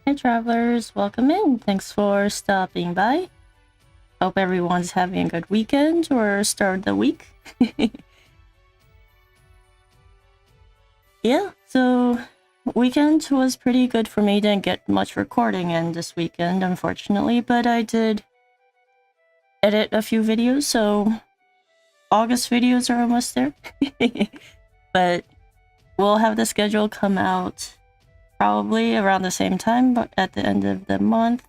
Hi travelers, welcome in. Thanks for stopping by. Hope everyone's having a good weekend or start of the week. Yeah, so weekend was pretty good for me. Didn't get much recording in this weekend, unfortunately, but I did edit a few videos, so August videos are almost there. But we'll have the schedule come out probably around the same time, but at the end of the month.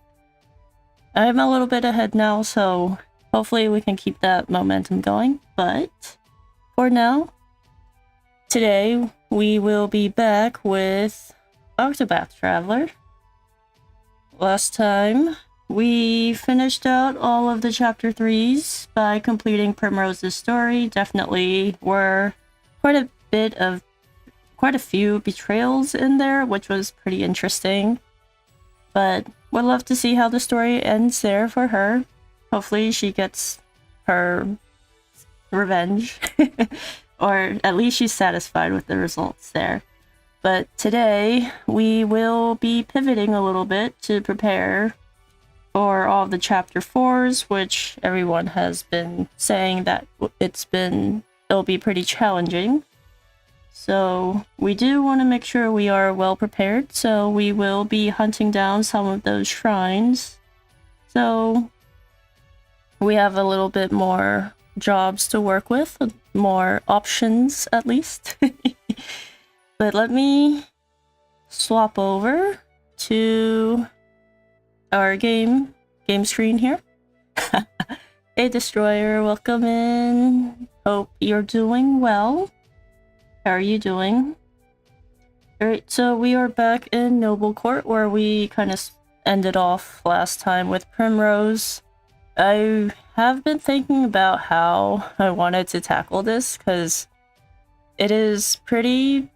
I'm a little bit ahead now, so hopefully we can keep that momentum going. But for now, today we will be back with Octopath Traveler. Last time, we finished out all of the chapter 3s by completing Primrose's story. Definitely were quite a few betrayals in there, which was pretty interesting. But would love to see how the story ends there for her. Hopefully she gets her revenge. Or at least she's satisfied with the results there. But today, we will be pivoting a little bit to prepare for all the chapter 4s, which everyone has been saying that it'll be pretty challenging. So we do want to make sure we are well prepared, so we will be hunting down some of those shrines. So we have a little bit more jobs to work with, more options at least. But let me swap over to our game screen here. Hey Destroyer, welcome in. Hope you're doing well. How are you doing? Alright, so we are back in Noble Court where we kind of ended off last time with Primrose. I have been thinking about how I wanted to tackle this because it is pretty...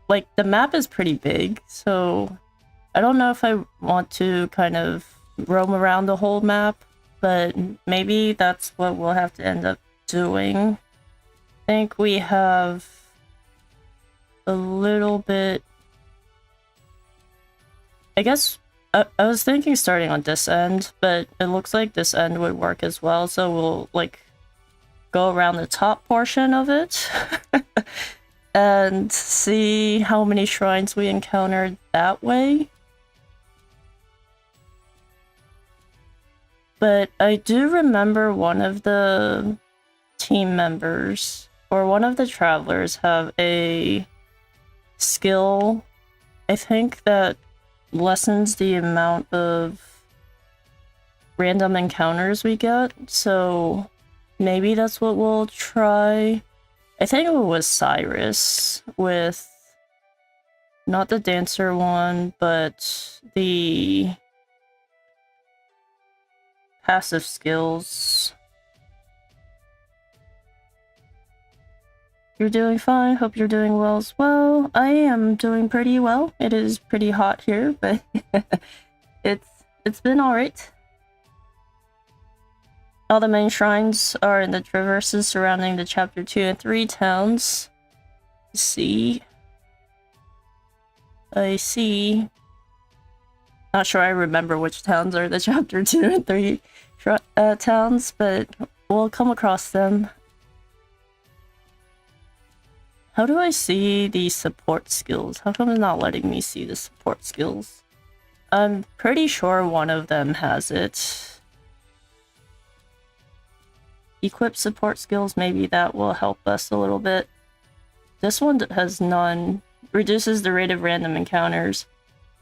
like, the map is pretty big, so I don't know if I want to kind of roam around the whole map, but maybe that's what we'll have to end up doing. I think we have a little bit... I guess I was thinking starting on this end, but it looks like this end would work as well, so we'll like go around the top portion of it and see how many shrines we encountered that way. But I do remember one of the team members or one of the travelers have a skill, I think, that lessens the amount of random encounters we get, so maybe that's what we'll try. I think it was Cyrus with not the dancer one, but the passive skills. You're doing fine. Hope you're doing well as well. I am doing pretty well. It is pretty hot here, but it's been alright. All the main shrines are in the traverses surrounding the chapter 2 and 3 towns. I see. Not sure I remember which towns are the chapter 2 and 3 towns, but we'll come across them. How do I see the support skills? How come it's not letting me see the support skills? I'm pretty sure one of them has it. Equip support skills, maybe that will help us a little bit. This one has none. Reduces the rate of random encounters.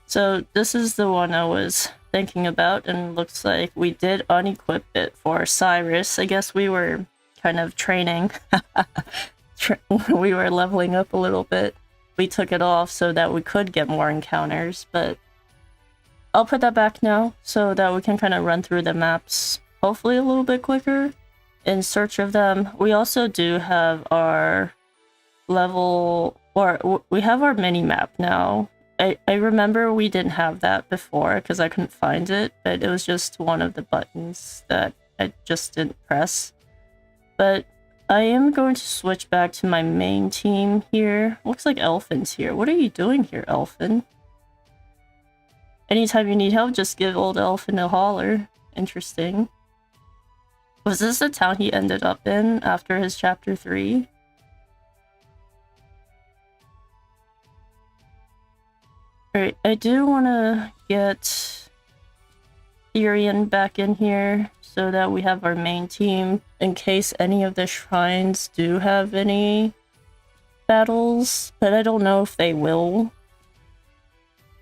So this is the one I was thinking about, and looks like we did unequip it for Cyrus. I guess we were kind of training. We were leveling up a little bit. We took it off so that we could get more encounters, but I'll put that back now so that we can kind of run through the maps, hopefully a little bit quicker, in search of them. We also do have our level, or we have our mini-map now. I remember we didn't have that before because I couldn't find it, but it was just one of the buttons that I just didn't press. But I am going to switch back to my main team here. Looks like Elfin's here. What are you doing here, Elfin? Anytime you need help, just give Old Elephant a holler. Interesting. Was this the town he ended up in after his chapter 3? Alright, I do want to get Tyrion back in here so that we have our main team in case any of the shrines do have any battles, but I don't know if they will.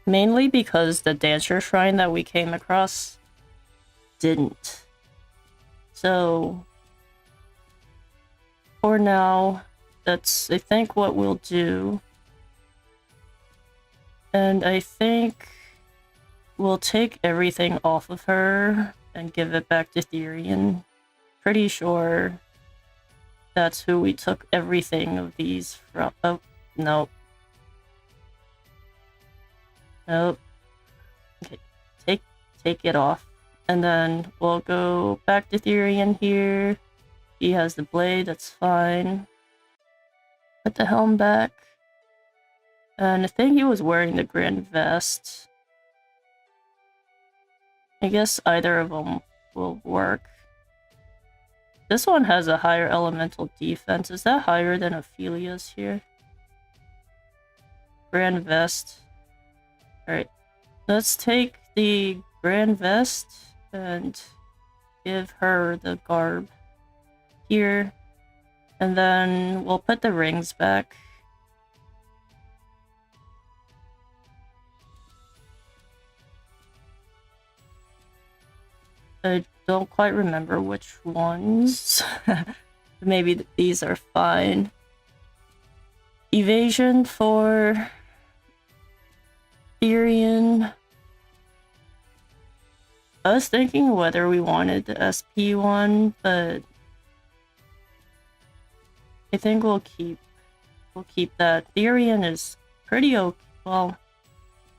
Mainly because the Dancer Shrine that we came across didn't. So, for now, that's, I think, what we'll do. And I think we'll take everything off of her and give it back to Tyrion. Pretty sure that's who we took everything of these from. Oh, nope. Nope. Okay, take it off. And then we'll go back to Tyrion here. He has the blade, that's fine. Put the helm back. And I think he was wearing the grand vest. I guess either of them will work. This one has a higher elemental defense. Is that higher than Ophelia's here? Grand vest. Alright. Let's take the grand vest and give her the garb here. And then we'll put the rings back. I don't quite remember which ones. Maybe these are fine. Evasion for Tyrion. I was thinking whether we wanted the SP one, but I think we'll keep that. Tyrion is pretty okay. Well,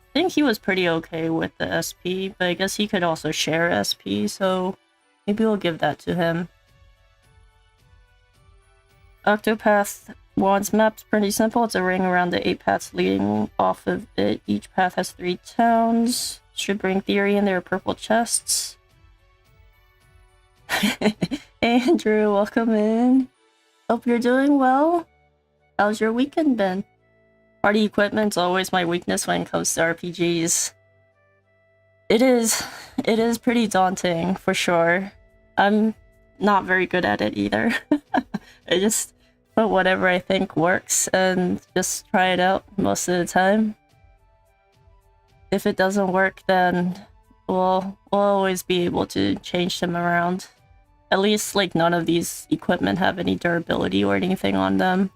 I think he was pretty okay with the SP, but I guess he could also share SP, so maybe we'll give that to him. Octopath Wand's map's pretty simple. It's a ring around the 8 paths leading off of it. Each path has 3 towns. Should bring Tyrion their purple chests. Hey Andrew, welcome in. Hope you're doing well. How's your weekend been? Party equipment's always my weakness when it comes to RPGs. It is pretty daunting, for sure. I'm not very good at it either. I just put whatever I think works and just try it out most of the time. If it doesn't work, then we'll always be able to change them around. At least, like, none of these equipment have any durability or anything on them.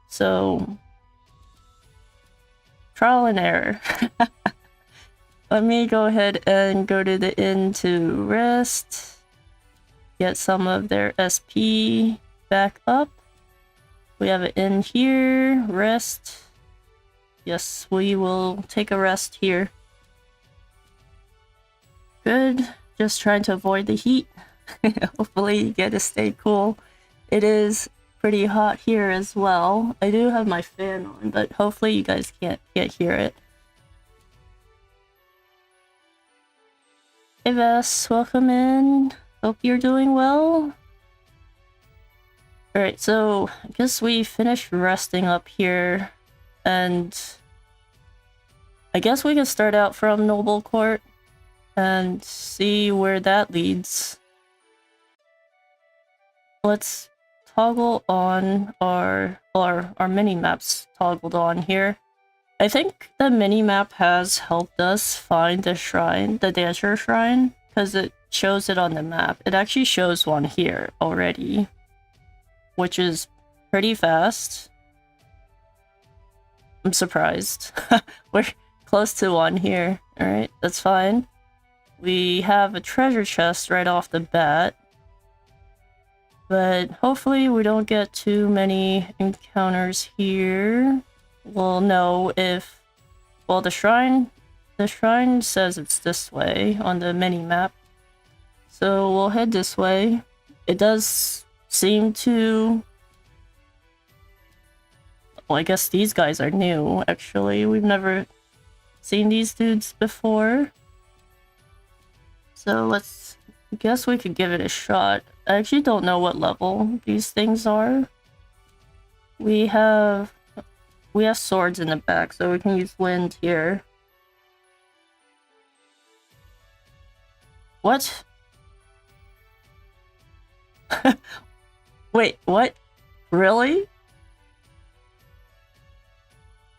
So, trial and error. Let me go ahead and go to the inn to rest. Get some of their SP back up. We have an inn here. Rest. Yes, we will take a rest here. Good. Just trying to avoid the heat. Hopefully you get to stay cool. It is pretty hot here as well. I do have my fan on, but hopefully you guys can't hear it. Hey Vess, welcome in. Hope you're doing well. Alright, so I guess we finished resting up here, and I guess we can start out from Noble Court and see where that leads. Let's toggle on our mini-maps toggled on here. I think the mini-map has helped us find the shrine, the Dancer Shrine, because it shows it on the map. It actually shows one here already, which is pretty fast. I'm surprised. We're close to one here. Alright, that's fine. We have a treasure chest right off the bat. But hopefully we don't get too many encounters here. We'll know if... Well, the shrine says it's this way on the mini-map. So we'll head this way. It does seem to... Well, I guess these guys are new, actually. We've never seen these dudes before. So let's... I guess we could give it a shot. I actually don't know what level these things are. We have swords in the back, so we can use wind here. What? Wait, what? Really?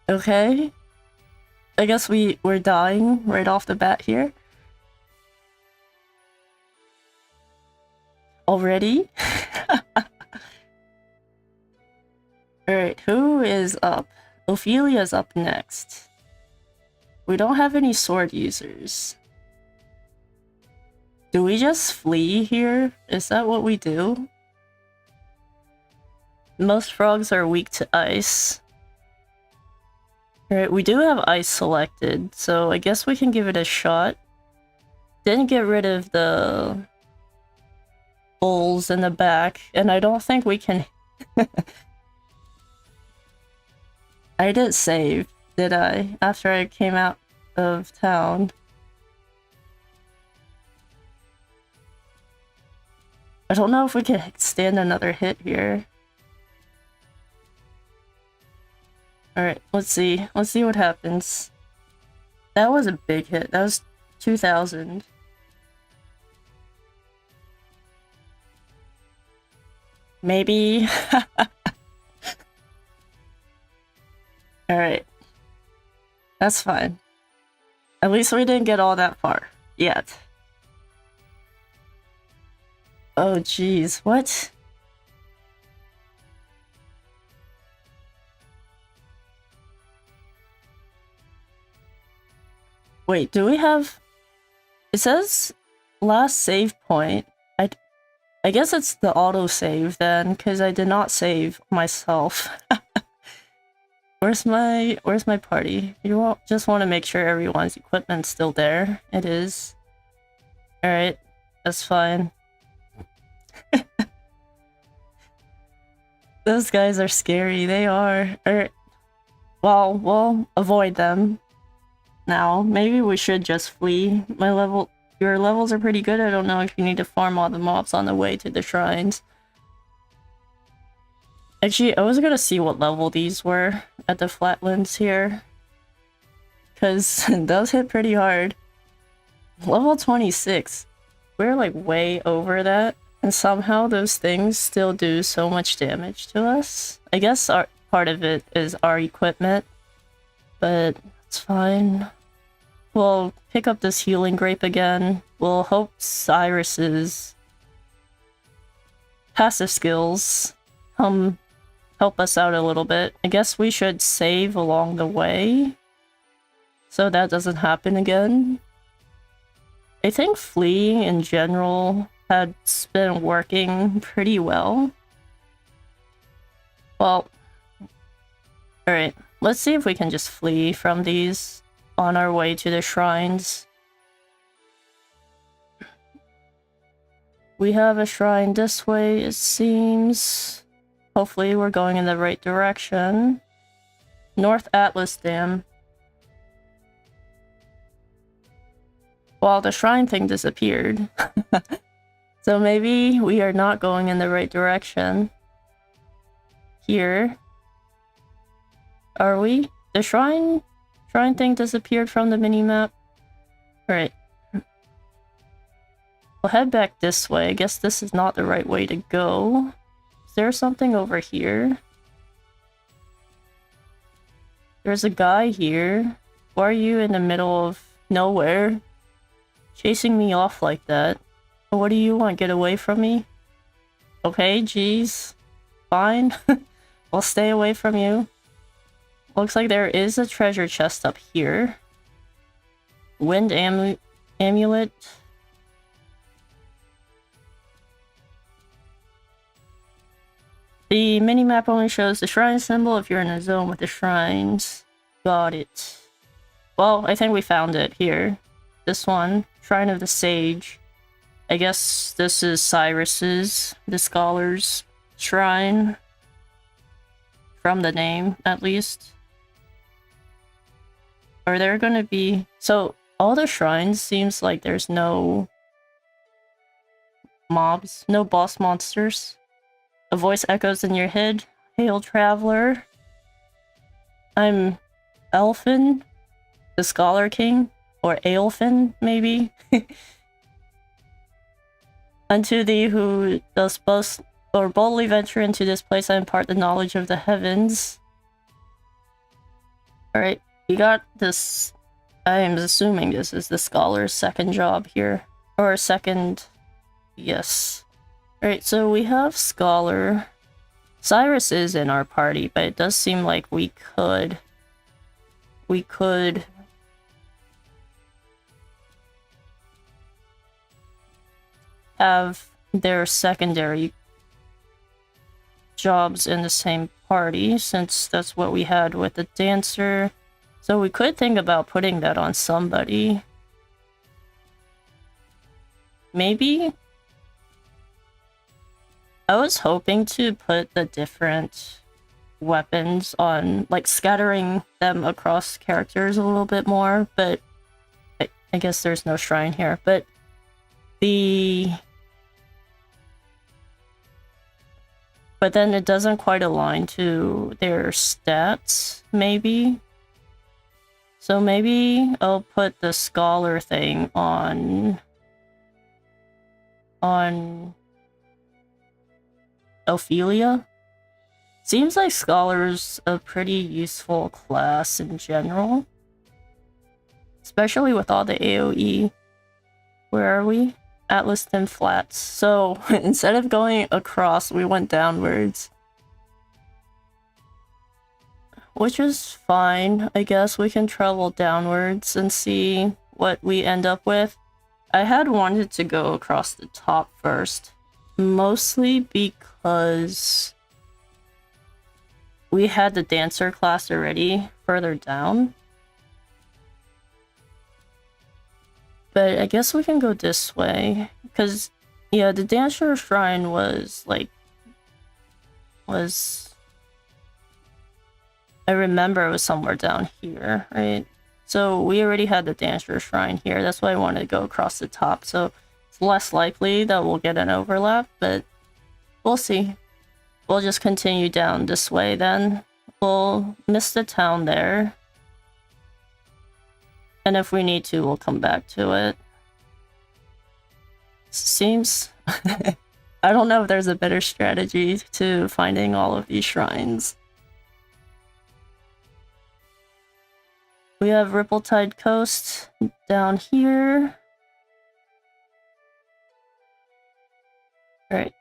Okay. I guess we're dying right off the bat here. Already? Alright, who is up? Ophelia's up next. We don't have any sword users. Do we just flee here? Is that what we do? Most frogs are weak to ice. Alright, we do have ice selected, so I guess we can give it a shot. Didn't get rid of the bulls in the back, and I don't think we can... I didn't save, did I? After I came out of town. I don't know if we can stand another hit here. Alright, let's see. Let's see what happens. That was a big hit. That was 2,000. Maybe. Alright. That's fine. At least we didn't get all that far. Yet. Oh jeez, what? Wait, do we have... It says last save point. I guess it's the autosave then, because I did not save myself. Where's my party? You just want to make sure everyone's equipment's still there. It is. Alright, that's fine. Those guys are scary, they are. Well, we'll avoid them. Now, maybe we should just flee. Your levels are pretty good. I don't know if you need to farm all the mobs on the way to the shrines. Actually, I was gonna see what level these were at the flatlands here. Because those hit pretty hard. Level 26. We're like way over that. And somehow those things still do so much damage to us. I guess part of it is our equipment. But it's fine. We'll pick up this healing grape again. We'll hope Cyrus's passive skills help us out a little bit. I guess we should save along the way so that doesn't happen again. I think fleeing in general has been working pretty well. Well, alright, let's see if we can just flee from these on our way to the shrines. We have a shrine this way, it seems. Hopefully we're going in the right direction. North Atlas Dam. Well, the shrine thing disappeared. So maybe we are not going in the right direction. Here. Are we? The shrine thing disappeared from the minimap. Right. We'll head back this way. I guess this is not the right way to go. Is there something over here? There's a guy here. Why are you in the middle of nowhere? Chasing me off like that. What do you want? Get away from me? Okay, geez. Fine. I'll stay away from you. Looks like there is a treasure chest up here. Wind amulet. The minimap only shows the shrine symbol if you're in a zone with the shrines. Got it. Well, I think we found it here. This one. Shrine of the Sage. I guess this is Cyrus's, the scholar's shrine. From the name, at least. Are there gonna be... So, all the shrines seems like there's no mobs, no boss monsters. A voice echoes in your head. Hail, traveler. I'm Elfin, the Scholar King. Or Aelfin, maybe? Unto thee who does boast or boldly venture into this place, I impart the knowledge of the heavens. Alright, we got this. I am assuming this is the scholar's second job here. Or second... Yes. Alright, so we have Scholar. Cyrus is in our party, but it does seem like we could have their secondary jobs in the same party, since that's what we had with the dancer. So we could think about putting that on somebody. Maybe? I was hoping to put the different weapons on, like scattering them across characters a little bit more, but I guess there's no shrine here. But then it doesn't quite align to their stats, maybe. So maybe I'll put the scholar thing on Ophelia. Seems like Scholar's a pretty useful class in general. Especially with all the AoE. Where are we? Atlaston Flats. So, instead of going across, we went downwards. Which is fine. I guess we can travel downwards and see what we end up with. I had wanted to go across the top first. Mostly because we had the dancer class already further down. But I guess we can go this way. Because, yeah, the dancer shrine was, like... I remember it was somewhere down here, right? So we already had the dancer shrine here. That's why I wanted to go across the top. So it's less likely that we'll get an overlap, but we'll see. We'll just continue down this way then. We'll miss the town there. And if we need to, we'll come back to it. Seems... I don't know if there's a better strategy to finding all of these shrines. We have Rippletide Coast down here. Alright.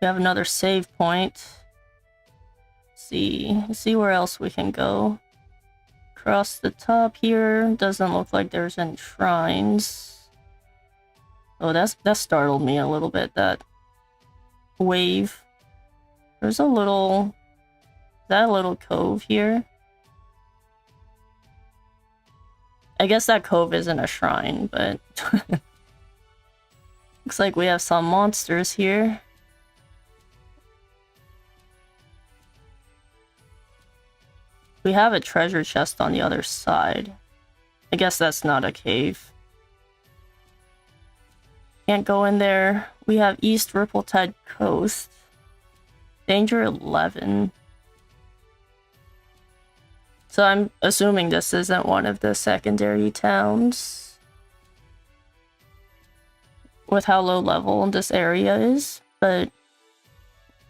We have another save point. Let's see where else we can go. Across the top here. Doesn't look like there's any shrines. Oh, that startled me a little bit, that wave. There's a little... that little cove here. I guess that cove isn't a shrine, but... looks like we have some monsters here. We have a treasure chest on the other side. I guess that's not a cave. Can't go in there. We have East Rippletide Coast. Danger 11. So I'm assuming this isn't one of the secondary towns. With how low level this area is, but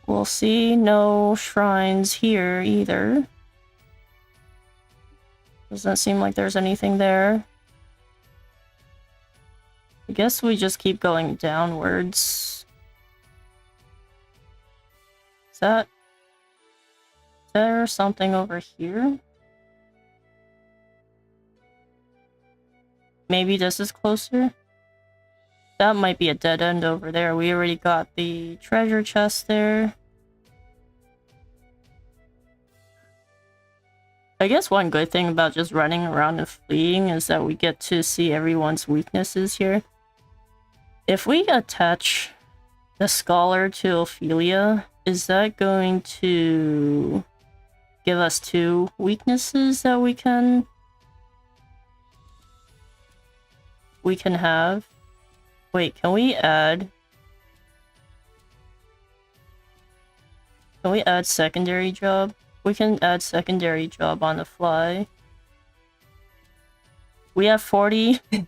we'll see. No shrines here either. Doesn't seem like there's anything there. I guess we just keep going downwards. Is there something over here? Maybe this is closer? That might be a dead end over there. We already got the treasure chest there. I guess one good thing about just running around and fleeing is that we get to see everyone's weaknesses here. If we attach the scholar to Ophelia, is that going to give us 2 weaknesses that we can have. Wait, can we add secondary job? We can add secondary job on the fly. We have 40 we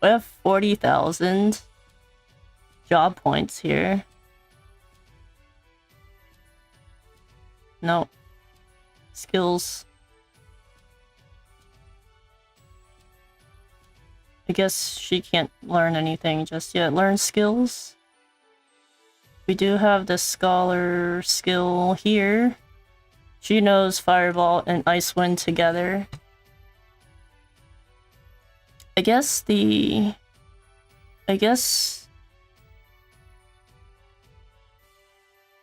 have 40,000 job points here. No. Skills. I guess she can't learn anything just yet. Learn skills. We do have the scholar skill here. She knows Fireball and Ice Wind together. I guess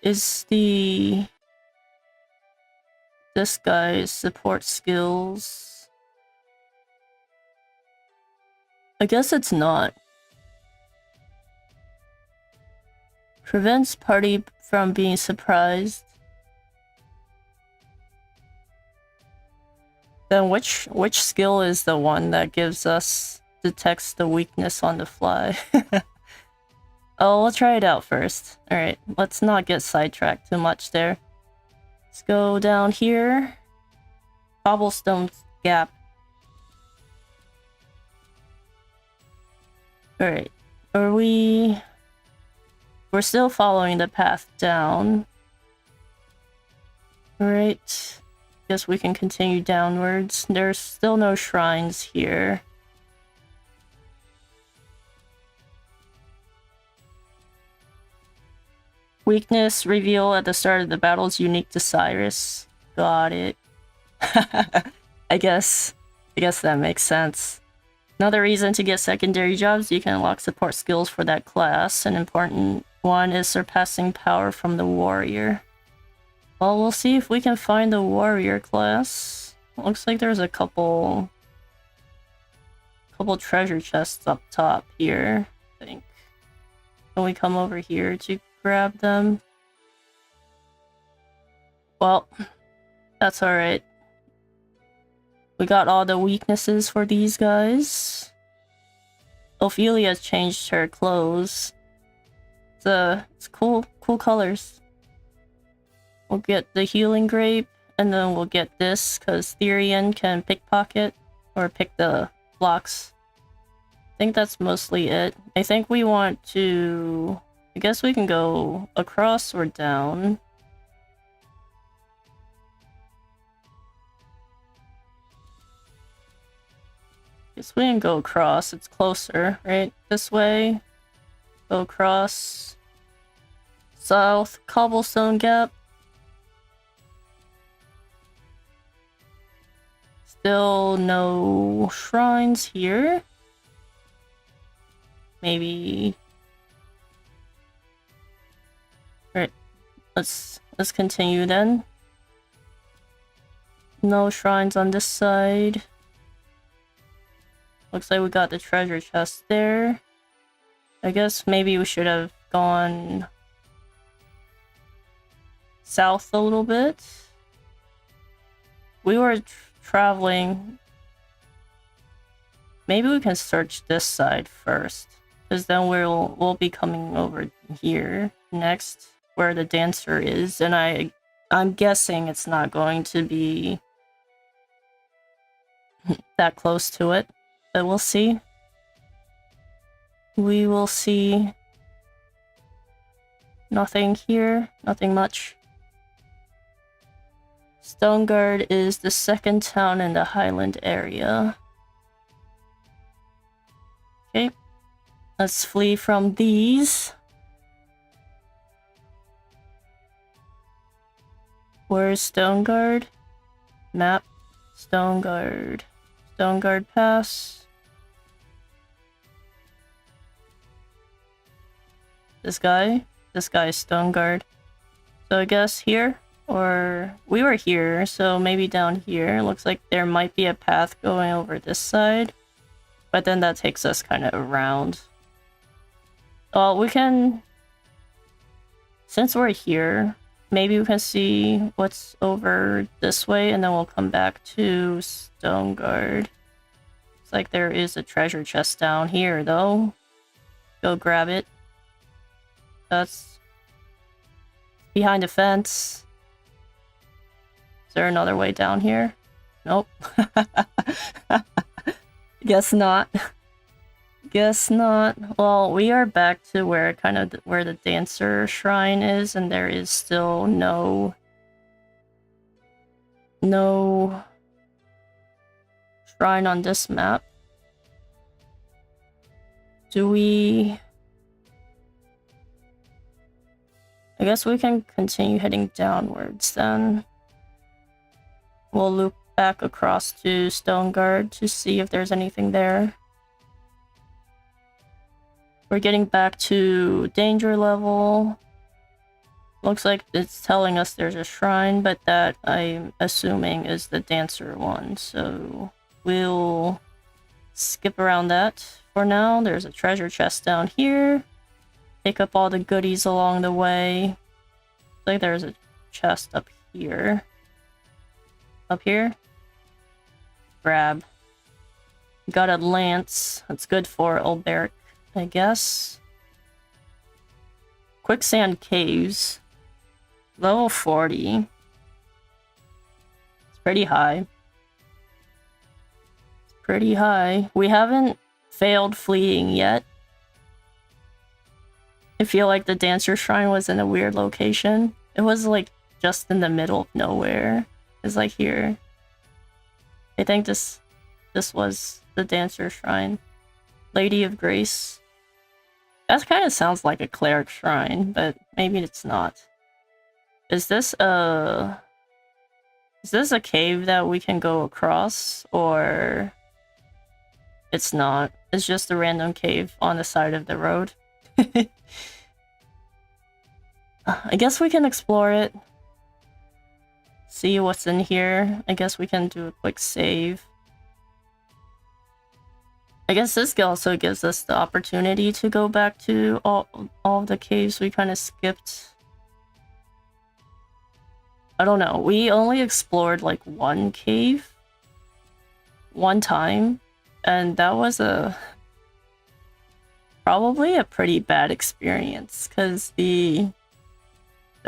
is this guy's support skills. I guess it's not. Prevents party from being surprised. Then which skill is the one that gives us detects the weakness on the fly? Oh, we'll try it out first. Alright, let's not get sidetracked too much there. Let's go down here. Cobblestone gap. Alright, we're still following the path down. Alright. Guess we can continue downwards. There's still no shrines here. Weakness reveal at the start of the battle is unique to Cyrus. Got it. I guess that makes sense. Another reason to get secondary jobs, you can unlock support skills for that class. An important one is surpassing power from the warrior. Well, we'll see if we can find the warrior class. Looks like there's a couple treasure chests up top here, I think. Can we come over here to grab them? Well, that's alright. We got all the weaknesses for these guys. Ophelia's changed her clothes. It's cool colors. We'll get the healing grape, and then we'll get this, because Therian can pickpocket, or pick the blocks. I think that's mostly it. I think we want to... I guess we can go across or down. Guess we can go across, it's closer, right? This way. Go across. South, cobblestone gap. Still no shrines here. Maybe... Alright, let's continue then. No shrines on this side. Looks like we got the treasure chest there. I guess maybe we should have gone south a little bit. We were traveling. Maybe we can search this side first, because then we'll be coming over here next, where the dancer is, and I'm guessing it's not going to be that close to it, but we'll see. We will see. Nothing here, nothing much. Stoneguard is the second town in the Highland area. Okay, let's flee from these. Where's Stoneguard? Map. Stoneguard. Stoneguard Pass. This guy? This guy's Stoneguard. So I guess here? Or... we were here, so maybe down here. Looks like there might be a path going over this side. But then that takes us kind of around. Well, we can... since we're here, maybe we can see what's over this way, and then we'll come back to Stoneguard. Looks like there is a treasure chest down here, though. Go grab it. That's behind a fence. Is there another way down here? Nope. Guess not. Guess not. Well, we are back to where where the dancer shrine is, and there is still no shrine on this map. Do we... I guess we can continue heading downwards then. We'll loop back across to Stoneguard to see if there's anything there. We're getting back to danger level. Looks like it's telling us there's a shrine, but that I'm assuming is the dancer one. So we'll skip around that for now. There's a treasure chest down here. Pick up all the goodies along the way. Looks like there's a chest up here. Up here? Grab. Got a lance. That's good for embark, I guess. Quicksand caves. Level 40. It's pretty high. It's pretty high. We haven't failed fleeing yet. I feel like the dancer shrine was in a weird location. It was like just in the middle of nowhere. It's like here. I think this was the dancer shrine. Lady of Grace. That kind of sounds like a cleric shrine, but maybe it's not. Is this a cave that we can go across, or it's not? It's just a random cave on the side of the road. I guess we can explore it. See what's in here. I guess we can do a quick save. I guess this also gives us the opportunity to go back to all of the caves we kind of skipped. I don't know. We only explored like one cave one time, and that was probably a pretty bad experience because the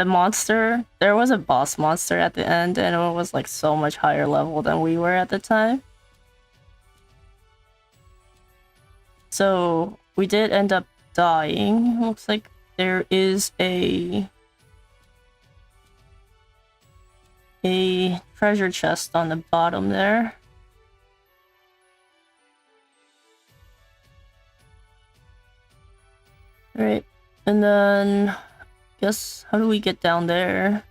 monster, there was a boss monster at the end, and it was like so much higher level than we were at the time. So we did end up dying. Looks like there is a treasure chest on the bottom there. Right, and then guess how do we get down there?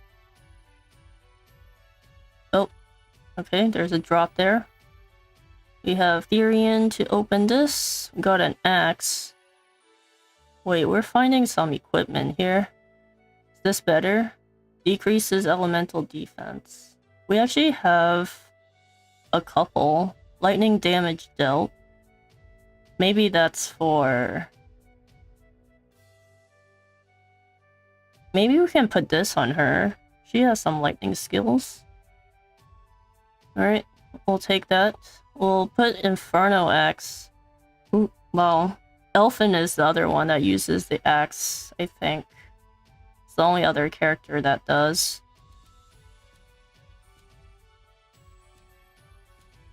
Oh, okay, there's a drop there. We have Therian to open this. Got an axe. Wait, we're finding some equipment here. Is this better? Decreases elemental defense. We actually have a couple. Lightning damage dealt. Maybe that's for... Maybe we can put this on her. She has some lightning skills. Alright, we'll take that. We'll put Inferno Axe. Ooh, well, Elfin is the other one that uses the axe, I think. It's the only other character that does.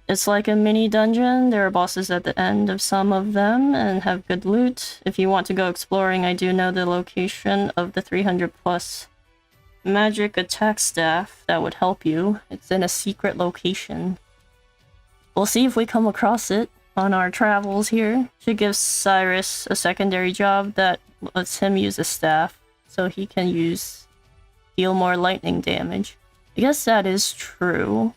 It's like a mini dungeon. There are bosses at the end of some of them and have good loot. If you want to go exploring, I do know the location of the 300 plus magic attack staff that would help you. It's in a secret location. We'll see if we come across it on our travels here. Should give Cyrus a secondary job that lets him use a staff so he can deal more lightning damage. I guess that is true.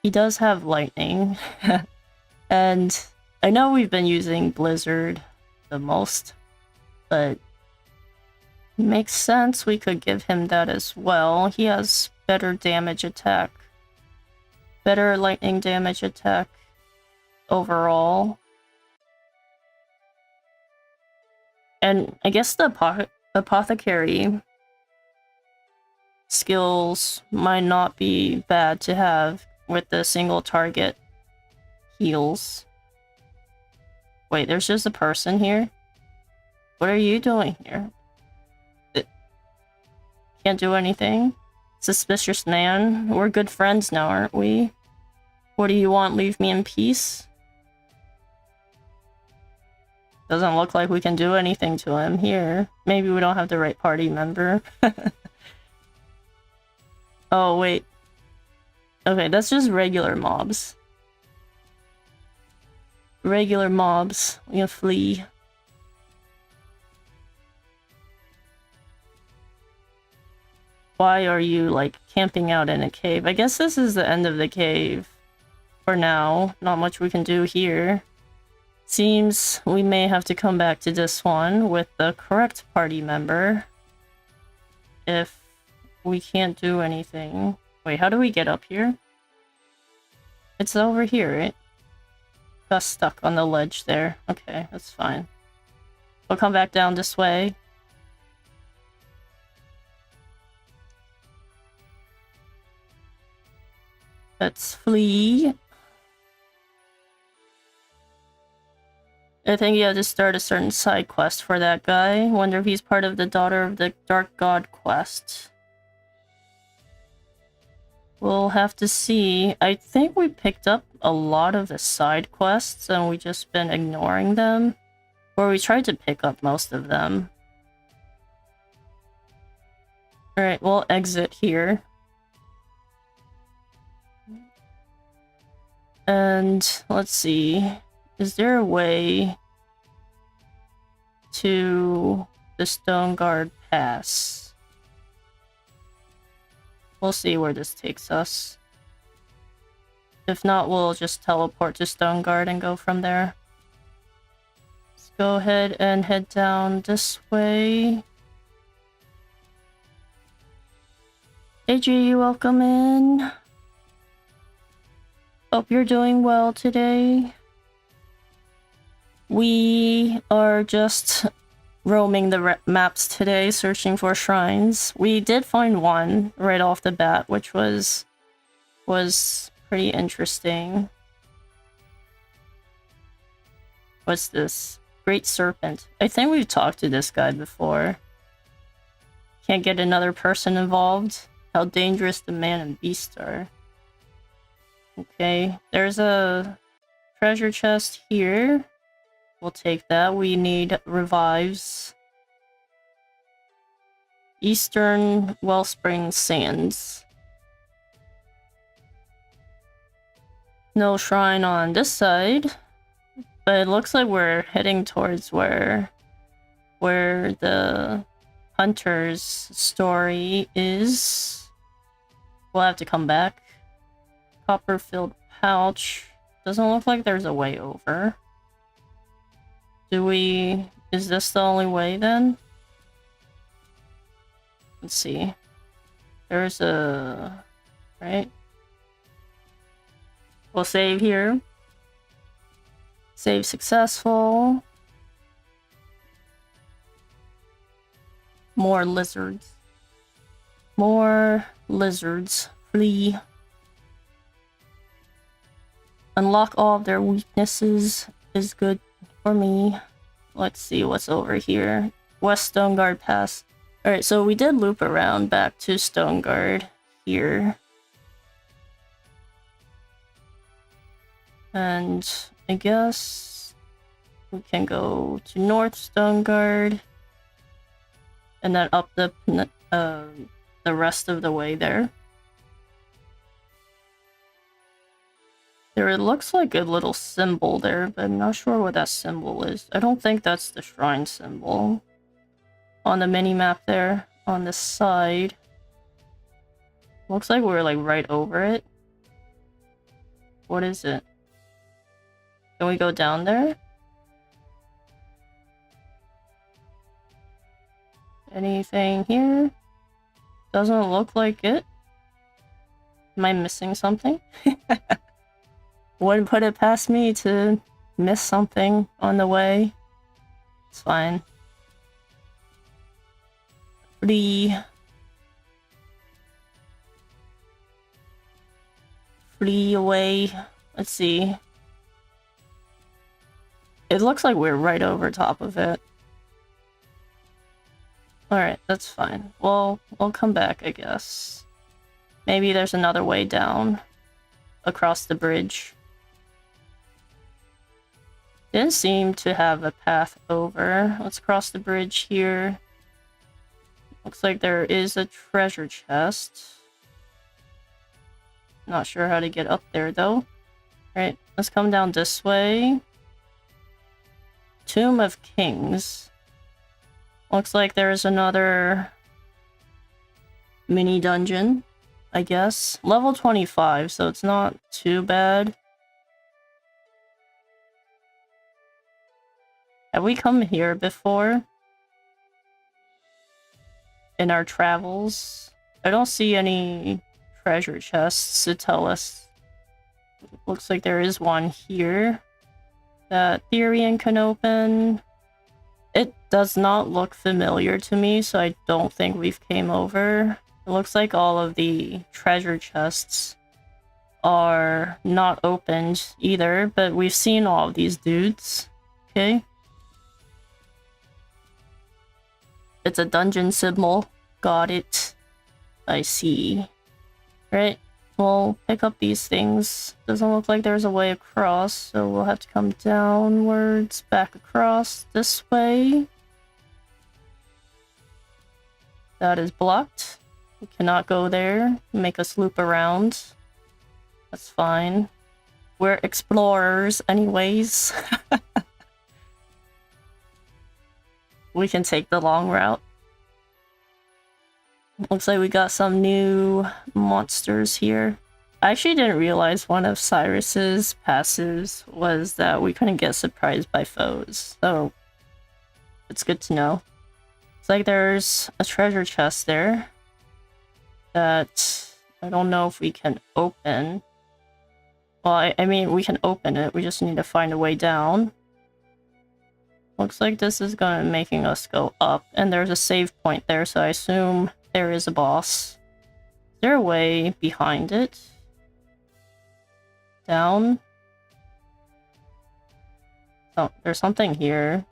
He does have lightning. And I know we've been using Blizzard the most, but it makes sense we could give him that as well. He has better damage attack. Better lightning damage attack overall. And I guess the apothecary skills might not be bad to have with the single target heals. Wait, there's just a person here? What are you doing here? Can't do anything? Suspicious man? We're good friends now, aren't we? What do you want? Leave me in peace? Doesn't look like we can do anything to him here. Maybe we don't have the right party member. Oh, wait. Okay, that's just regular mobs. Regular mobs. We can flee. Why are you, like, camping out in a cave? I guess this is the end of the cave. For now. Not much we can do here. Seems we may have to come back to this one with the correct party member. If we can't do anything. Wait, how do we get up here? It's over here, right? Got stuck on the ledge there. Okay, that's fine. We'll come back down this way. Let's flee. I think you have to start a certain side quest for that guy. Wonder if he's part of the Daughter of the Dark God quest. We'll have to see. I think we picked up a lot of the side quests and we just been ignoring them. Or we tried to pick up most of them. Alright, we'll exit here. And let's see. Is there a way to the Stone Guard Pass? We'll see where this takes us. If not, we'll just teleport to Stone Guard and go from there. Let's go ahead and head down this way. AG, welcome in. Hope you're doing well today. We are just roaming the maps today, searching for shrines. We did find one right off the bat, which was pretty interesting. What's this? Great Serpent. I think we've talked to this guy before. Can't get another person involved. How dangerous the man and beast are. Okay, there's a treasure chest here. We'll take that. We need revives. Eastern Wellspring Sands. No shrine on this side. But it looks like we're heading towards where the hunter's story is. We'll have to come back. Copper-filled pouch. Doesn't look like there's a way over. Is this the only way then? Let's see. There's a... right? We'll save here. Save successful. More lizards. More lizards. Flee. Unlock all of their weaknesses is good for me. Let's see what's over here. West Stone Guard Pass. Alright, so we did loop around back to Stone Guard here. And I guess we can go to North Stone Guard. And then up the rest of the way there. There looks like a little symbol there, but I'm not sure what that symbol is. I don't think that's the shrine symbol. On the mini-map there, on the side. Looks like we're like right over it. What is it? Can we go down there? Anything here? Doesn't look like it. Am I missing something? Wouldn't put it past me to miss something on the way. It's fine. flee away. Let's see. It looks like we're right over top of it. Alright, that's fine. Well, we'll come back, I guess. Maybe there's another way down. Across the bridge. Didn't seem to have a path over. Let's cross the bridge here. Looks like there is a treasure chest. Not sure how to get up there, though. Alright, let's come down this way. Tomb of Kings. Looks like there's another mini dungeon, I guess. Level 25, so it's not too bad. Have we come here before? In our travels? I don't see any treasure chests to tell us. Looks like there is one here that Therian can open. It does not look familiar to me, so I don't think we've came over. It looks like all of the treasure chests are not opened either, but we've seen all of these dudes. Okay. It's a dungeon symbol. Got it. I see. Right. We'll pick up these things. Doesn't look like there's a way across, so we'll have to come downwards, back across this way. That is blocked. We cannot go there. Make us loop around. That's fine. We're explorers anyways. We can take the long route. Looks like we got some new monsters here. I actually didn't realize one of Cyrus's passives was that we couldn't get surprised by foes. So it's good to know. It's like there's a treasure chest there that I don't know if we can open. Well, I mean, we can open it. We just need to find a way down. Looks like this is gonna making us go up, and there's a save point there, so I assume there is a boss. Is there a way behind it? Down? Oh, there's something here.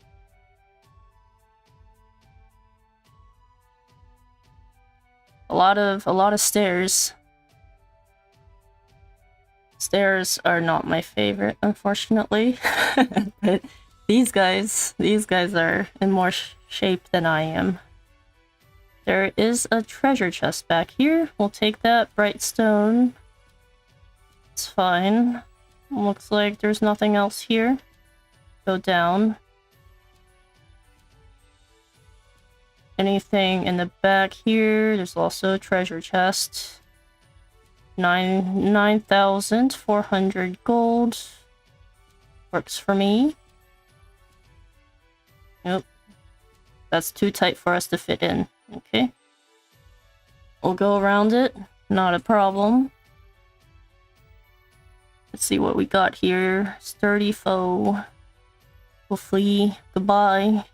A lot of stairs. Stairs are not my favorite, unfortunately. But these guys are in more shape than I am. There is a treasure chest back here. We'll take that bright stone. It's fine. Looks like there's nothing else here. Go down. Anything in the back here? There's also a treasure chest. 9,400 gold. Works for me. Nope. That's too tight for us to fit in. Okay. We'll go around it. Not a problem. Let's see what we got here. Sturdy foe. We'll flee. Goodbye.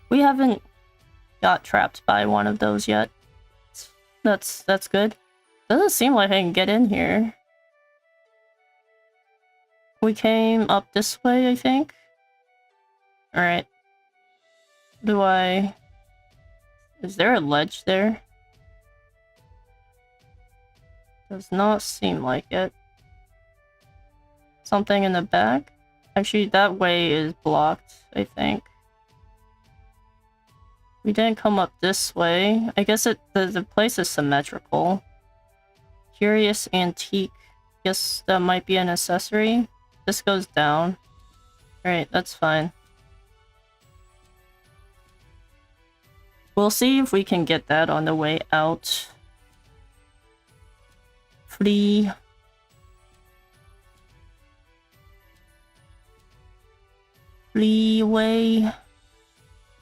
We haven't got trapped by one of those yet. That's good. Doesn't seem like I can get in here. We came up this way, I think. Alright. Is there a ledge there? Does not seem like it. Something in the back? Actually, that way is blocked, I think. We didn't come up this way. I guess the place is symmetrical. Curious antique. Guess that might be an accessory. This goes down. Alright, that's fine. We'll see if we can get that on the way out. Flee. Flee away.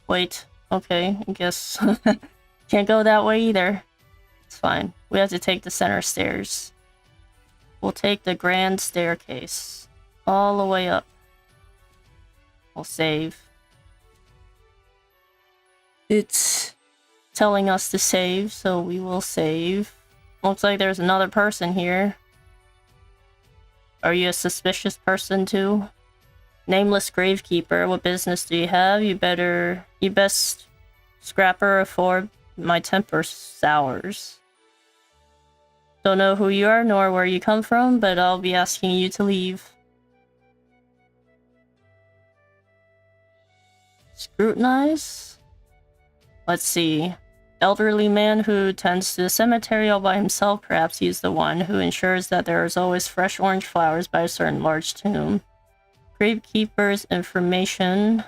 Wait. Okay, I guess. Can't go that way either. It's fine. We have to take the center stairs. We'll take the grand staircase. All the way up. We'll save. It's telling us to save, so we will save. Looks like there's another person here. Are you a suspicious person too? Nameless gravekeeper, what business do you have? You best scrapper afore my temper sours. Don't know who you are nor where you come from, but I'll be asking you to leave. Scrutinize? Let's see. Elderly man who tends to the cemetery all by himself. Perhaps he's the one who ensures that there is always fresh orange flowers by a certain large tomb. Gravekeeper's information.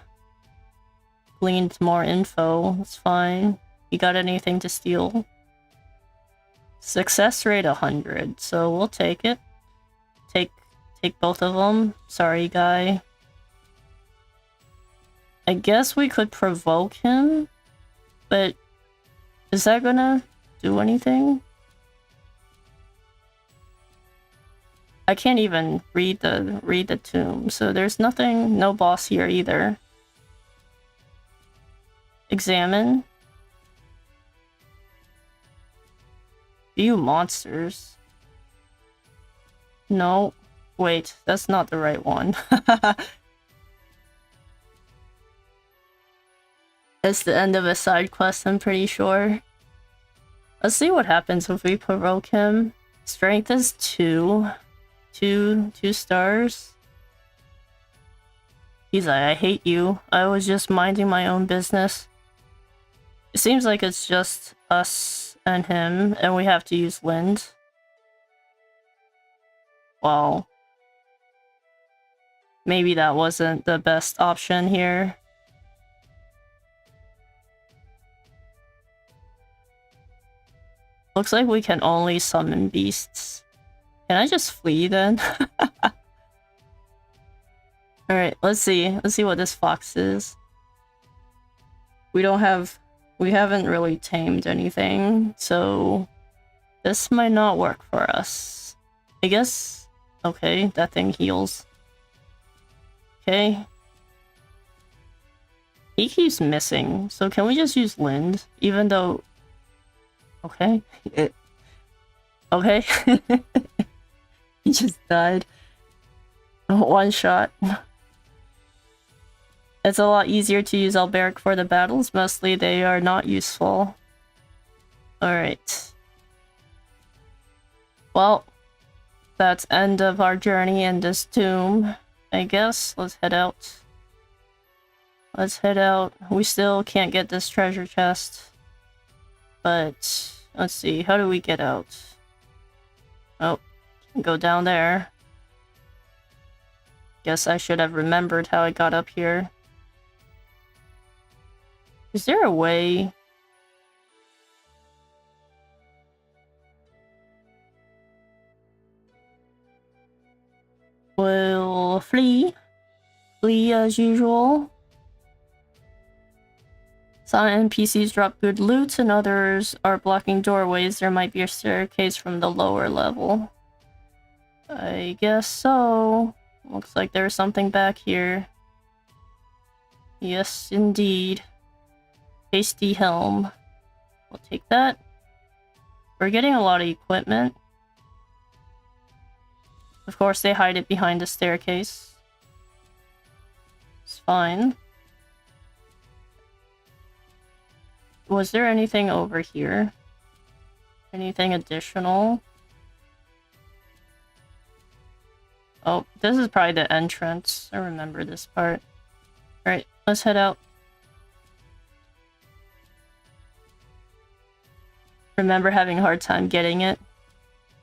Gleaned more info. That's fine. You got anything to steal? Success rate 100, so we'll take it. Take both of them. Sorry, guy. I guess we could provoke him, but is that gonna do anything? I can't even read the tomb, so there's nothing, no boss here either. Examine. View monsters. No, wait, that's not the right one. It's the end of a side quest, I'm pretty sure. Let's see what happens if we provoke him. Strength is 2. 2 stars. He's like, I hate you. I was just minding my own business. It seems like it's just us and him, and we have to use Lind. Well, maybe that wasn't the best option here. Looks like we can only summon beasts. Can I just flee then? Alright, let's see. Let's see what this fox is. We haven't really tamed anything, so this might not work for us. I guess, okay, that thing heals. Okay. He keeps missing, so can we just use Lind, even though... Okay. Okay. He just died. One shot. It's a lot easier to use Alberic for the battles. Mostly they are not useful. Alright. Well, that's end of our journey in this tomb. I guess let's head out. Let's head out. We still can't get this treasure chest. But, let's see, how do we get out? Oh, go down there. Guess I should have remembered how I got up here. Is there a way? We'll flee. Flee as usual. Some NPCs drop good loot and others are blocking doorways. There might be a staircase from the lower level. I guess so. Looks like there's something back here. Yes, indeed. Hasty helm. We'll take that. We're getting a lot of equipment. Of course, they hide it behind the staircase. It's fine. Was there anything over here? Anything additional? Oh, this is probably the entrance. I remember this part. Alright, let's head out. Remember having a hard time getting it?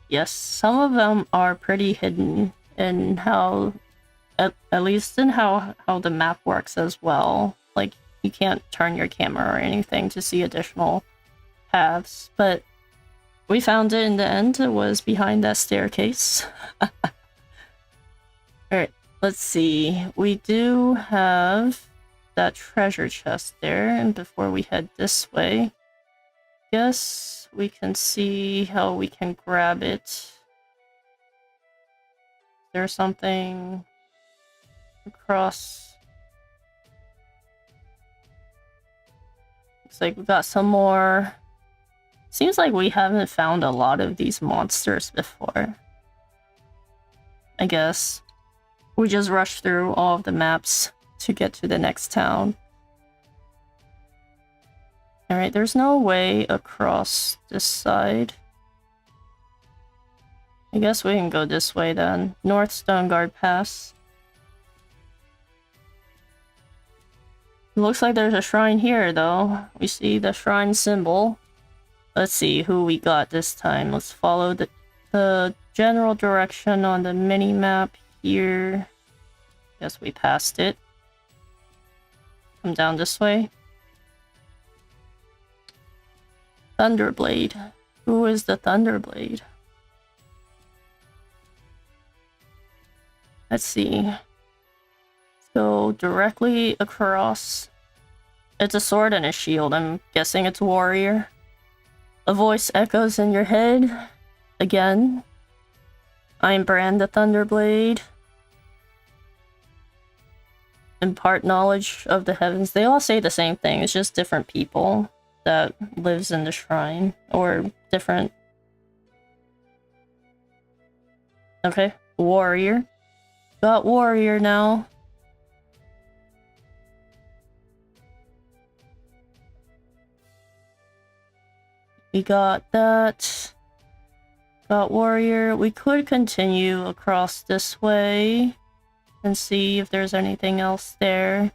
Yes, some of them are pretty hidden in how... At least in how the map works as well. Like, you can't turn your camera or anything to see additional paths, but we found it in the end. It was behind that staircase. Alright, let's see. We do have that treasure chest there, and before we head this way, guess we can see how we can grab it. Is there something across? Looks like we got some more. Seems like we haven't found a lot of these monsters before. I guess. We just rushed through all of the maps to get to the next town. Alright, there's no way across this side. I guess we can go this way then. North Stoneguard Pass. It looks like there's a shrine here though. We see the shrine symbol. Let's see who we got this time. Let's follow the general direction on the mini-map here. Guess we passed it. Come down this way. Thunderblade. Who is the Thunderblade? Let's see. Let's go directly across. It's a sword and a shield. I'm guessing it's warrior. A voice echoes in your head. Again. I am Brand the Thunderblade. Impart knowledge of the heavens. They all say the same thing. It's just different people that lives in the shrine. Or different... Okay. Warrior. Got warrior now. We got that. Got warrior. We could continue across this way and see if there's anything else there.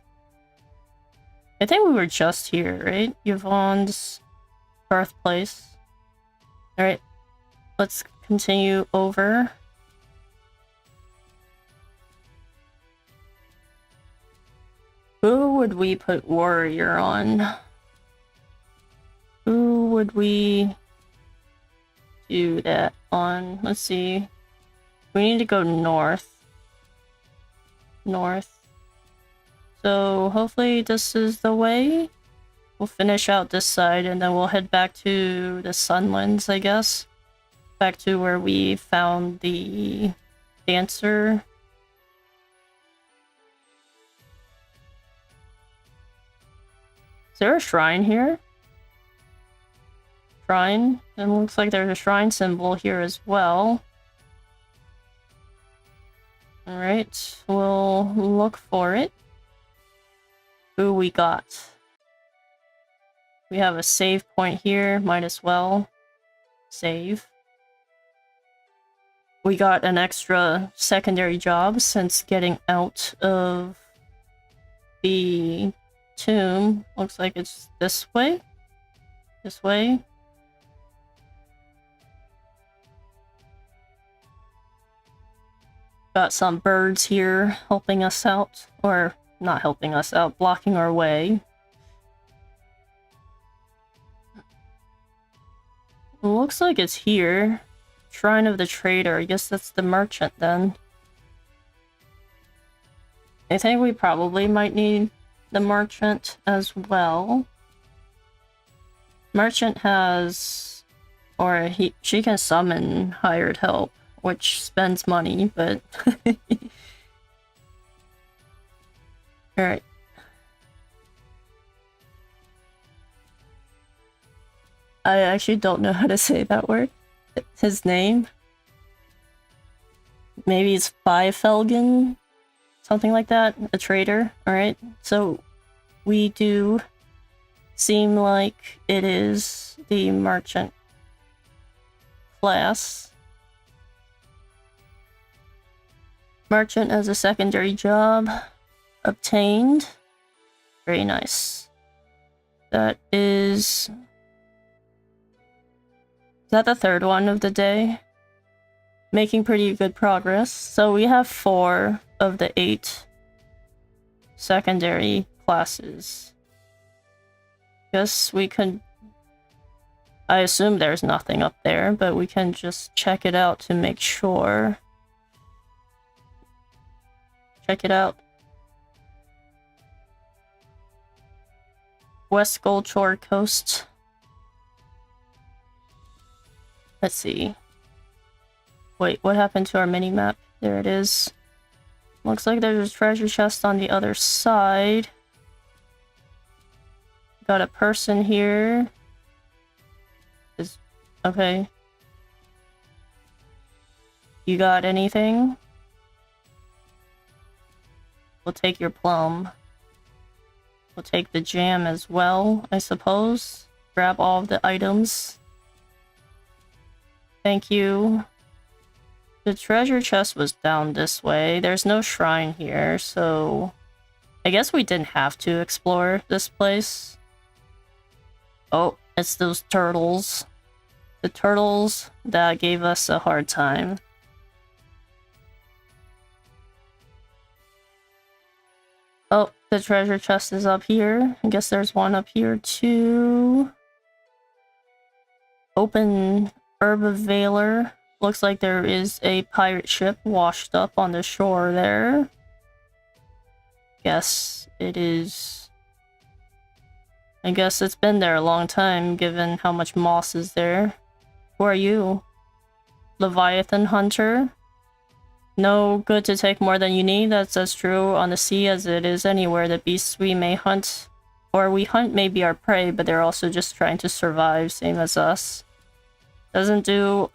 I think we were just here, right? Yvonne's birthplace. Alright. Let's continue over. Who would we put warrior on? Who would we do that on? Let's see. We need to go north. North. So hopefully this is the way. We'll finish out this side and then we'll head back to the Sunlands, I guess. Back to where we found the dancer. Is there a shrine here? Shrine? It looks like there's a shrine symbol here as well. Alright, we'll look for it. Who we got? We have a save point here, might as well save. We got an extra secondary job since getting out of the tomb. Looks like it's this way. This way. Got some birds here helping us out. Or not helping us out, blocking our way. Looks like it's here. Shrine of the Trader. I guess that's the merchant then. I think we probably might need the merchant as well. Merchant has... or she can summon hired help, which spends money, but... Alright. I actually don't know how to say that word. His name. Maybe it's Felgen? Something like that. A trader. Alright. So we do seem like it is the merchant class. Merchant as a secondary job. Obtained. Very nice. That is... Is that the third one of the day? Making pretty good progress. So we have 4 of the 8 secondary classes. Guess we can... I assume there's nothing up there, but we can just check it out to make sure. Check it out. West Goldshore Coast. Let's see. Wait, what happened to our mini-map? There it is. Looks like there's a treasure chest on the other side. Got a person here. Okay. You got anything? We'll take your plum. We'll take the jam as well, I suppose. Grab all of the items. Thank you. The treasure chest was down this way. There's no shrine here, so I guess we didn't have to explore this place. Oh, it's those turtles. The turtles that gave us a hard time. Oh, the treasure chest is up here. I guess there's one up here too. Open Herb of Valor. Looks like there is a pirate ship washed up on the shore there. Guess it is... I guess it's been there a long time, given how much moss is there. Who are you? Leviathan Hunter? No good to take more than you need. That's as true on the sea as it is anywhere. The beasts we may hunt, or we hunt, may be our prey, but they're also just trying to survive, same as us. Doesn't do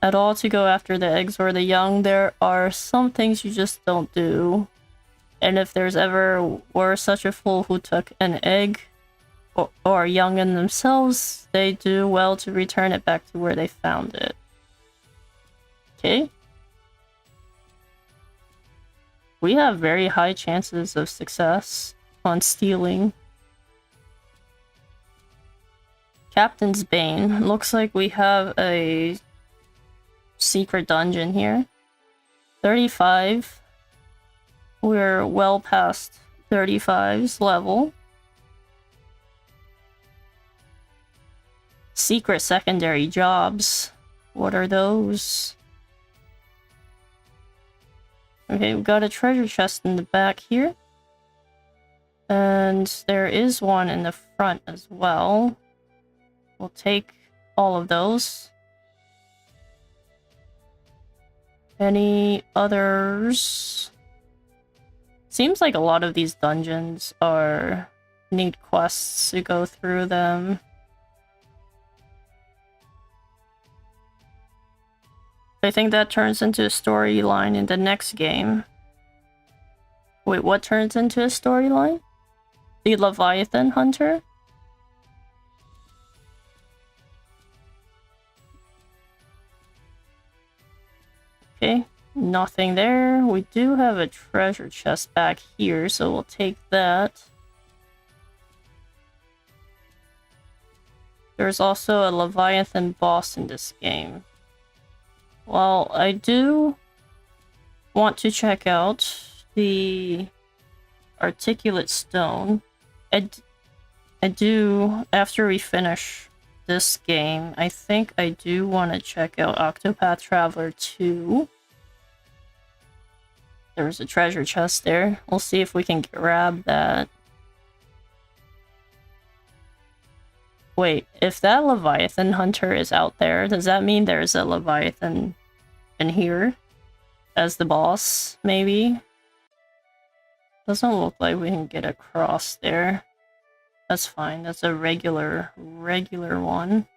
at all to go after the eggs or the young. There are some things you just don't do. And if there's ever were such a fool who took an egg or young in themselves, they do well to return it back to where they found it. Okay. We have very high chances of success on stealing. Captain's Bane. Looks like we have a secret dungeon here. 35. We're well past 35's level. Secret secondary jobs. What are those? Okay, we've got a treasure chest in the back here. And there is one in the front as well. We'll take all of those. Any others? Seems like a lot of these dungeons need quests to go through them. I think that turns into a storyline in the next game. Wait, what turns into a storyline? The Leviathan Hunter? Okay, nothing there. We do have a treasure chest back here, so we'll take that. There's also a Leviathan boss in this game. Well, I do want to check out the articulate stone. I do, after we finish this game, I think I do want to check out Octopath Traveler 2. There's a treasure chest there. We'll see if we can grab that. Wait, if that Leviathan Hunter is out there, does that mean there's a Leviathan in here? As the boss, maybe? Doesn't look like we can get across there. That's fine, that's a regular one.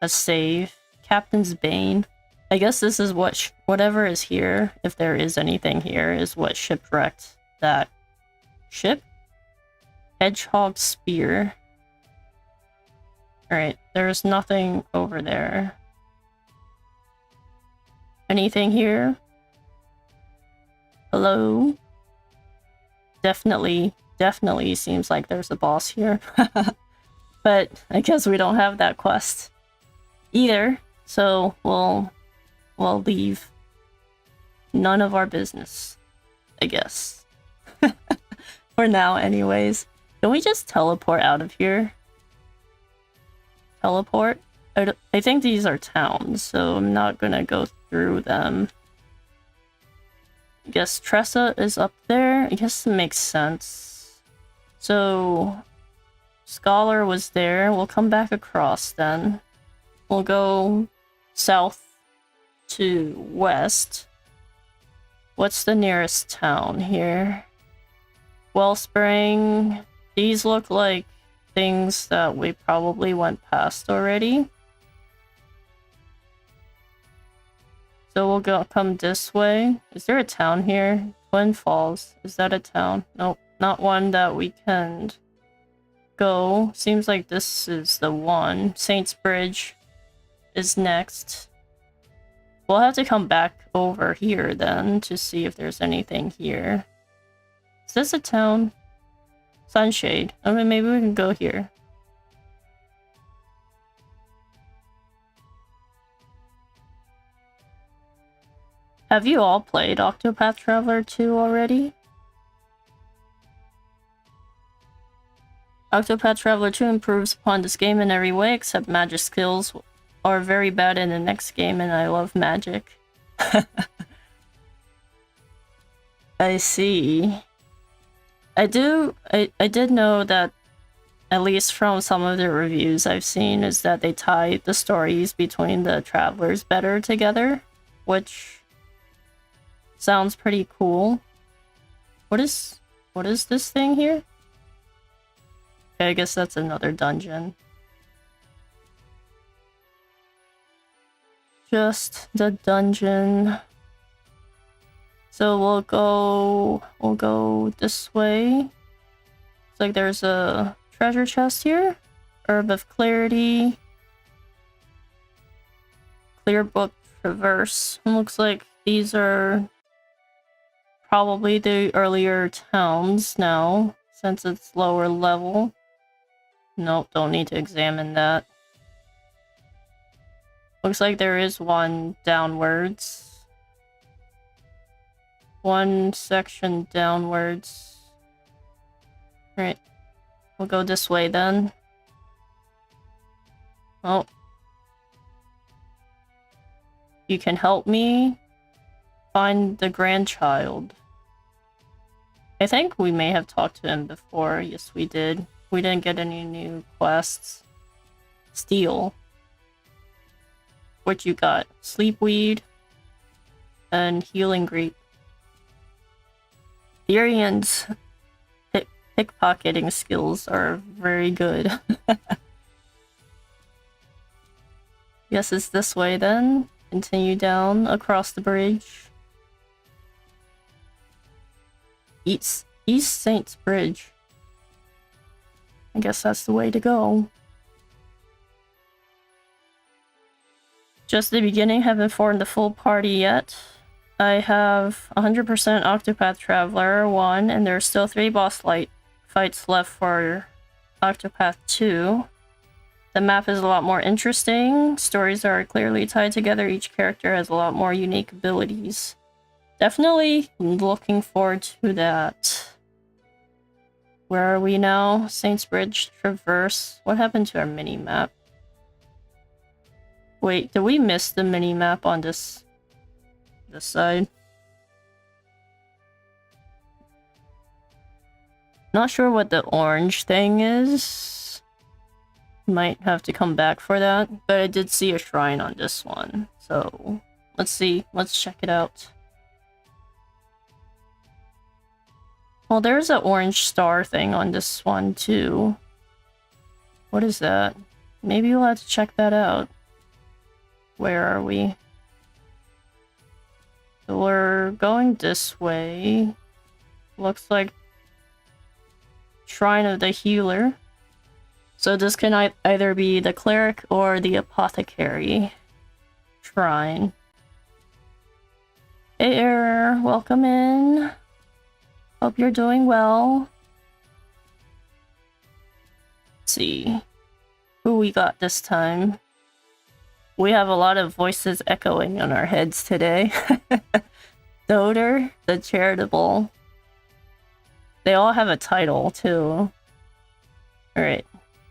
A save. Captain's Bane. I guess this is what whatever is here, if there is anything here, is what shipwrecked that ship. Hedgehog Spear. Alright, there's nothing over there. Anything here? Hello? Definitely seems like there's a boss here. But I guess we don't have that quest either, so we'll leave. None of our business, I guess. For now, anyways. Can we just teleport out of here? Teleport? I think these are towns, so I'm not gonna go through them. I guess Tressa is up there. I guess it makes sense. So, Scholar was there. We'll come back across then. We'll go south to west. What's the nearest town here? Wellspring. These look like things that we probably went past already. So we'll come this way. Is there a town here? Twin Falls. Is that a town? Nope, not one that we can go. Seems like this is the one. Saints Bridge is next. We'll have to come back over here then to see if there's anything here. Is this a town? Sunshade. I mean, maybe we can go here. Have you all played Octopath Traveler 2 already? Octopath Traveler 2 improves upon this game in every way except magic skills are very bad in the next game, and I love magic. I see. I did know that, at least from some of the reviews I've seen, is that they tie the stories between the travelers better together, which sounds pretty cool. What is this thing here? Okay, I guess that's another dungeon. Just the dungeon. So we'll go this way. Looks like there's a treasure chest here. Herb of Clarity. Clear Book Traverse. It looks like these are probably the earlier towns now, since it's lower level. Nope, don't need to examine that. Looks like there is one downwards. One section downwards. Alright. We'll go this way then. Oh. You can help me find the grandchild. I think we may have talked to him before. Yes, we did. We didn't get any new quests. Steal. What you got? Sleepweed and Healing Grape. Therian's pickpocketing skills are very good. Guess it's this way then. Continue down across the bridge. East Saints Bridge. I guess that's the way to go. Just the beginning, haven't formed the full party yet. I have 100% Octopath Traveler 1, and there are still 3 boss fights left for Octopath 2. The map is a lot more interesting. Stories are clearly tied together. Each character has a lot more unique abilities. Definitely looking forward to that. Where are we now? Saints Bridge Traverse. What happened to our mini-map? Wait, did we miss the mini-map on this side? Not sure what the orange thing is. Might have to come back for that, but I did see a shrine on this one. So, let's see. Let's check it out. Well, there's an orange star thing on this one, too. What is that? Maybe we'll have to check that out. Where are we? So we're going this way. Looks like Shrine of the Healer. So this can either be the Cleric or the Apothecary Shrine. Hey, Error, welcome in. Hope you're doing well. Let's see who we got this time. We have a lot of voices echoing in our heads today. Doter, the Charitable. They all have a title, too. Alright.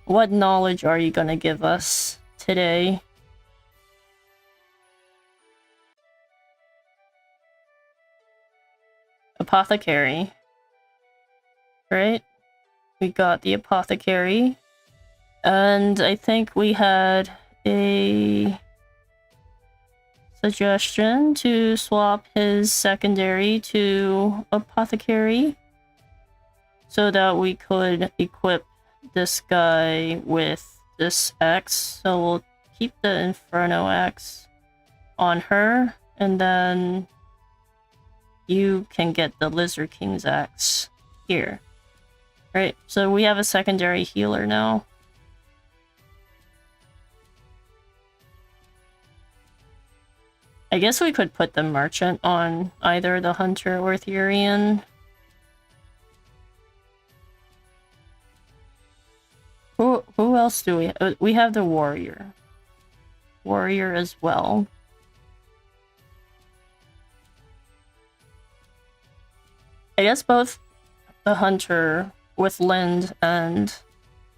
What knowledge are you gonna give us today? Apothecary. Right? We got the Apothecary. And I think we had a suggestion to swap his secondary to Apothecary so that we could equip this guy with this X. So we'll keep the Inferno X on her, and then you can get the Lizard King's axe here. Right, so we have a secondary healer now. I guess we could put the merchant on either the hunter or Therian. Who else do we have? We have the warrior. Warrior as well. I guess both the hunter with Lind and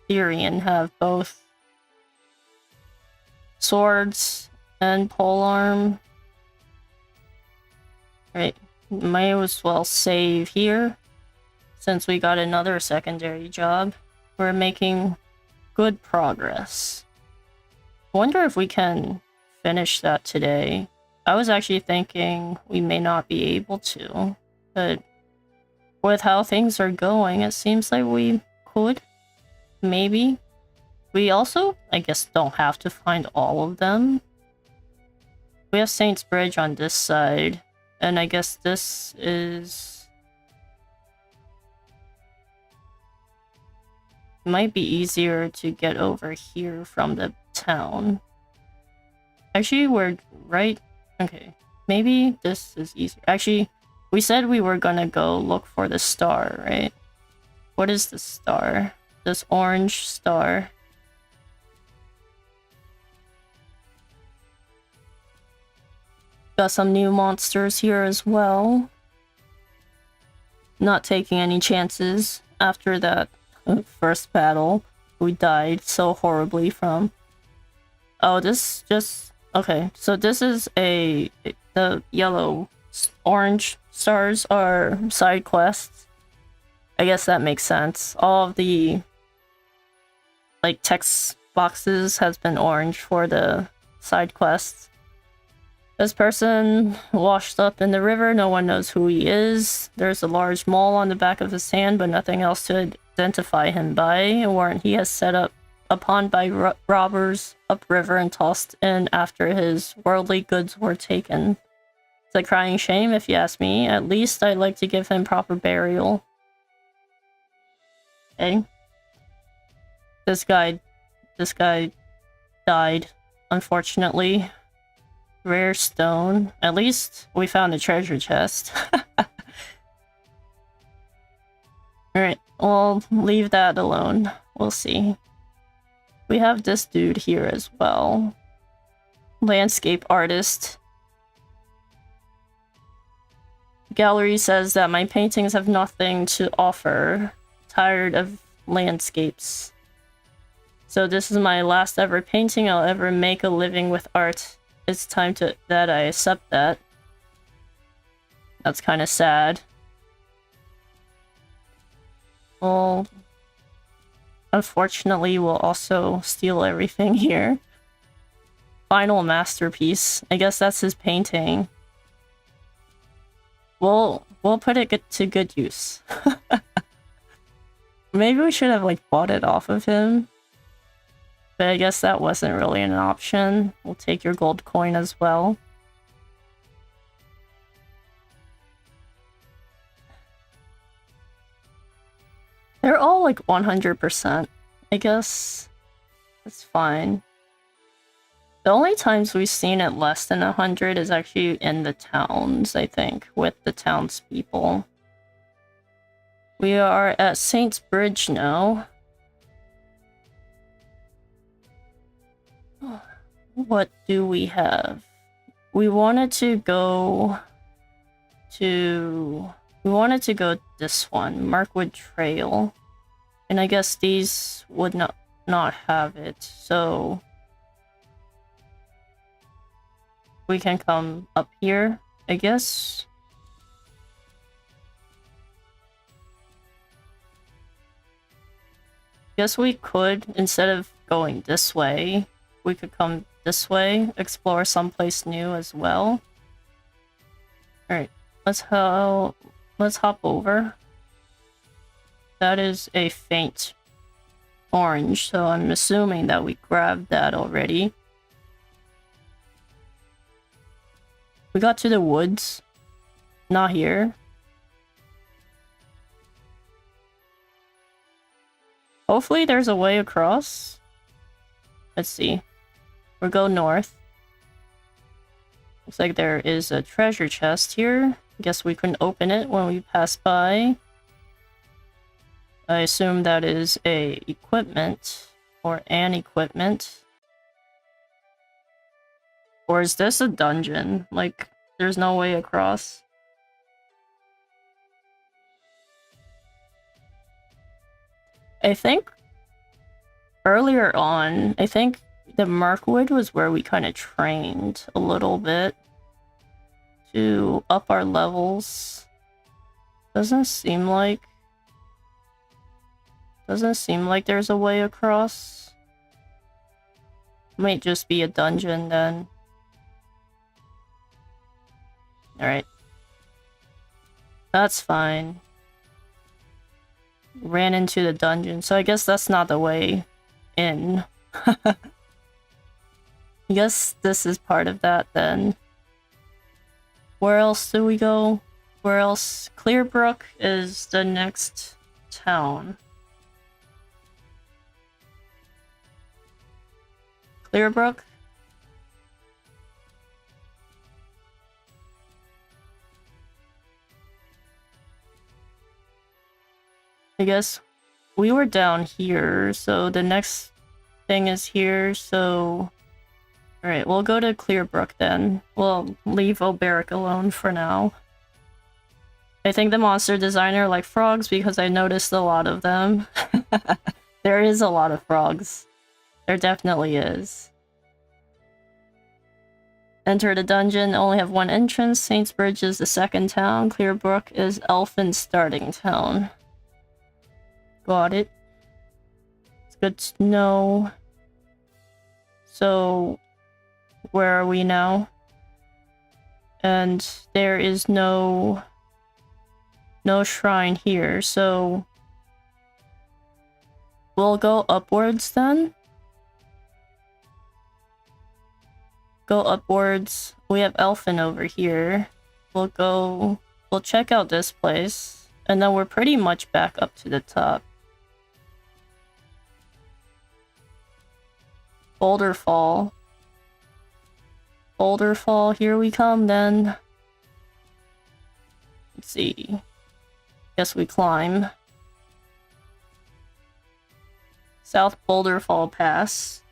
Therian have both swords and polearm. Right, might as well save here since we got another secondary job. We're making good progress. I wonder if we can finish that today. I was actually thinking we may not be able to, but with how things are going, it seems like we could. Maybe. We also, I guess, don't have to find all of them. We have Saint's Bridge on this side, and I guess this is... might be easier to get over here from the town. Actually, we're right... okay, maybe this is easier. Actually, we said we were gonna go look for the star, right? What is the star? This orange star. Got some new monsters here as well. Not taking any chances after that first battle we died so horribly from. Oh, this just... okay, so this is the yellow... orange stars are side quests. I guess that makes sense. All of the like text boxes has been orange for the side quests. This person washed up in the river. No one knows who he is. There's a large mole on the back of his hand, but nothing else to identify him by. A warrant he has set up upon by robbers upriver and tossed in after his worldly goods were taken. It's a crying shame, if you ask me. At least I'd like to give him proper burial. Okay. This guy died, unfortunately. Rare stone. At least we found a treasure chest. Alright, we'll leave that alone. We'll see. We have this dude here as well. Landscape artist. Gallery says that my paintings have nothing to offer. Tired of landscapes. So this is my last ever painting. I'll ever make a living with art. It's time that I accept that. That's kind of sad. Well, unfortunately, we'll also steal everything here. Final masterpiece. I guess that's his painting. We'll put it to good use. Maybe we should have like bought it off of him. But I guess that wasn't really an option. We'll take your gold coin as well. They're all like 100%. I guess that's fine. The only times we've seen it less than 100 is actually in the towns, I think, with the townspeople. We are at Saint's Bridge now. What do we have? We wanted to go this one, Markwood Trail. And I guess these would not have it, so we can come up here, I guess. Guess we could, instead of going this way, we could come this way, explore someplace new as well. Alright, let's hop over. That is a faint orange, so I'm assuming that we grabbed that already. We got to the woods. Not here. Hopefully there's a way across. Let's see. We'll go north. Looks like there is a treasure chest here. I guess we couldn't open it when we passed by. I assume that is a equipment or an equipment. Or is this a dungeon? Like, there's no way across. I think earlier on, I think the Mirkwood was where we kind of trained a little bit to up our levels. Doesn't seem like there's a way across. Might just be a dungeon then. Alright. That's fine. Ran into the dungeon, so I guess that's not the way in. I guess this is part of that then. Where else do we go? Where else? Clearbrook is the next town. Clearbrook? I guess we were down here, so the next thing is here, so... Alright, we'll go to Clearbrook then. We'll leave Embark alone for now. I think the monster designer liked frogs because I noticed a lot of them. There is a lot of frogs. There definitely is. Enter the dungeon, only have one entrance. Saintsbridge is the second town. Clearbrook is Elfin's starting town. Got it. It's good to know. So, where are we now? And there is no shrine here, so we'll go upwards then. Go upwards. We have Elfin over here. We'll check out this place, and then we're pretty much back up to the top. Boulder Fall. Boulder Fall, here we come then. Let's see. Guess we climb. South Boulder Fall Pass.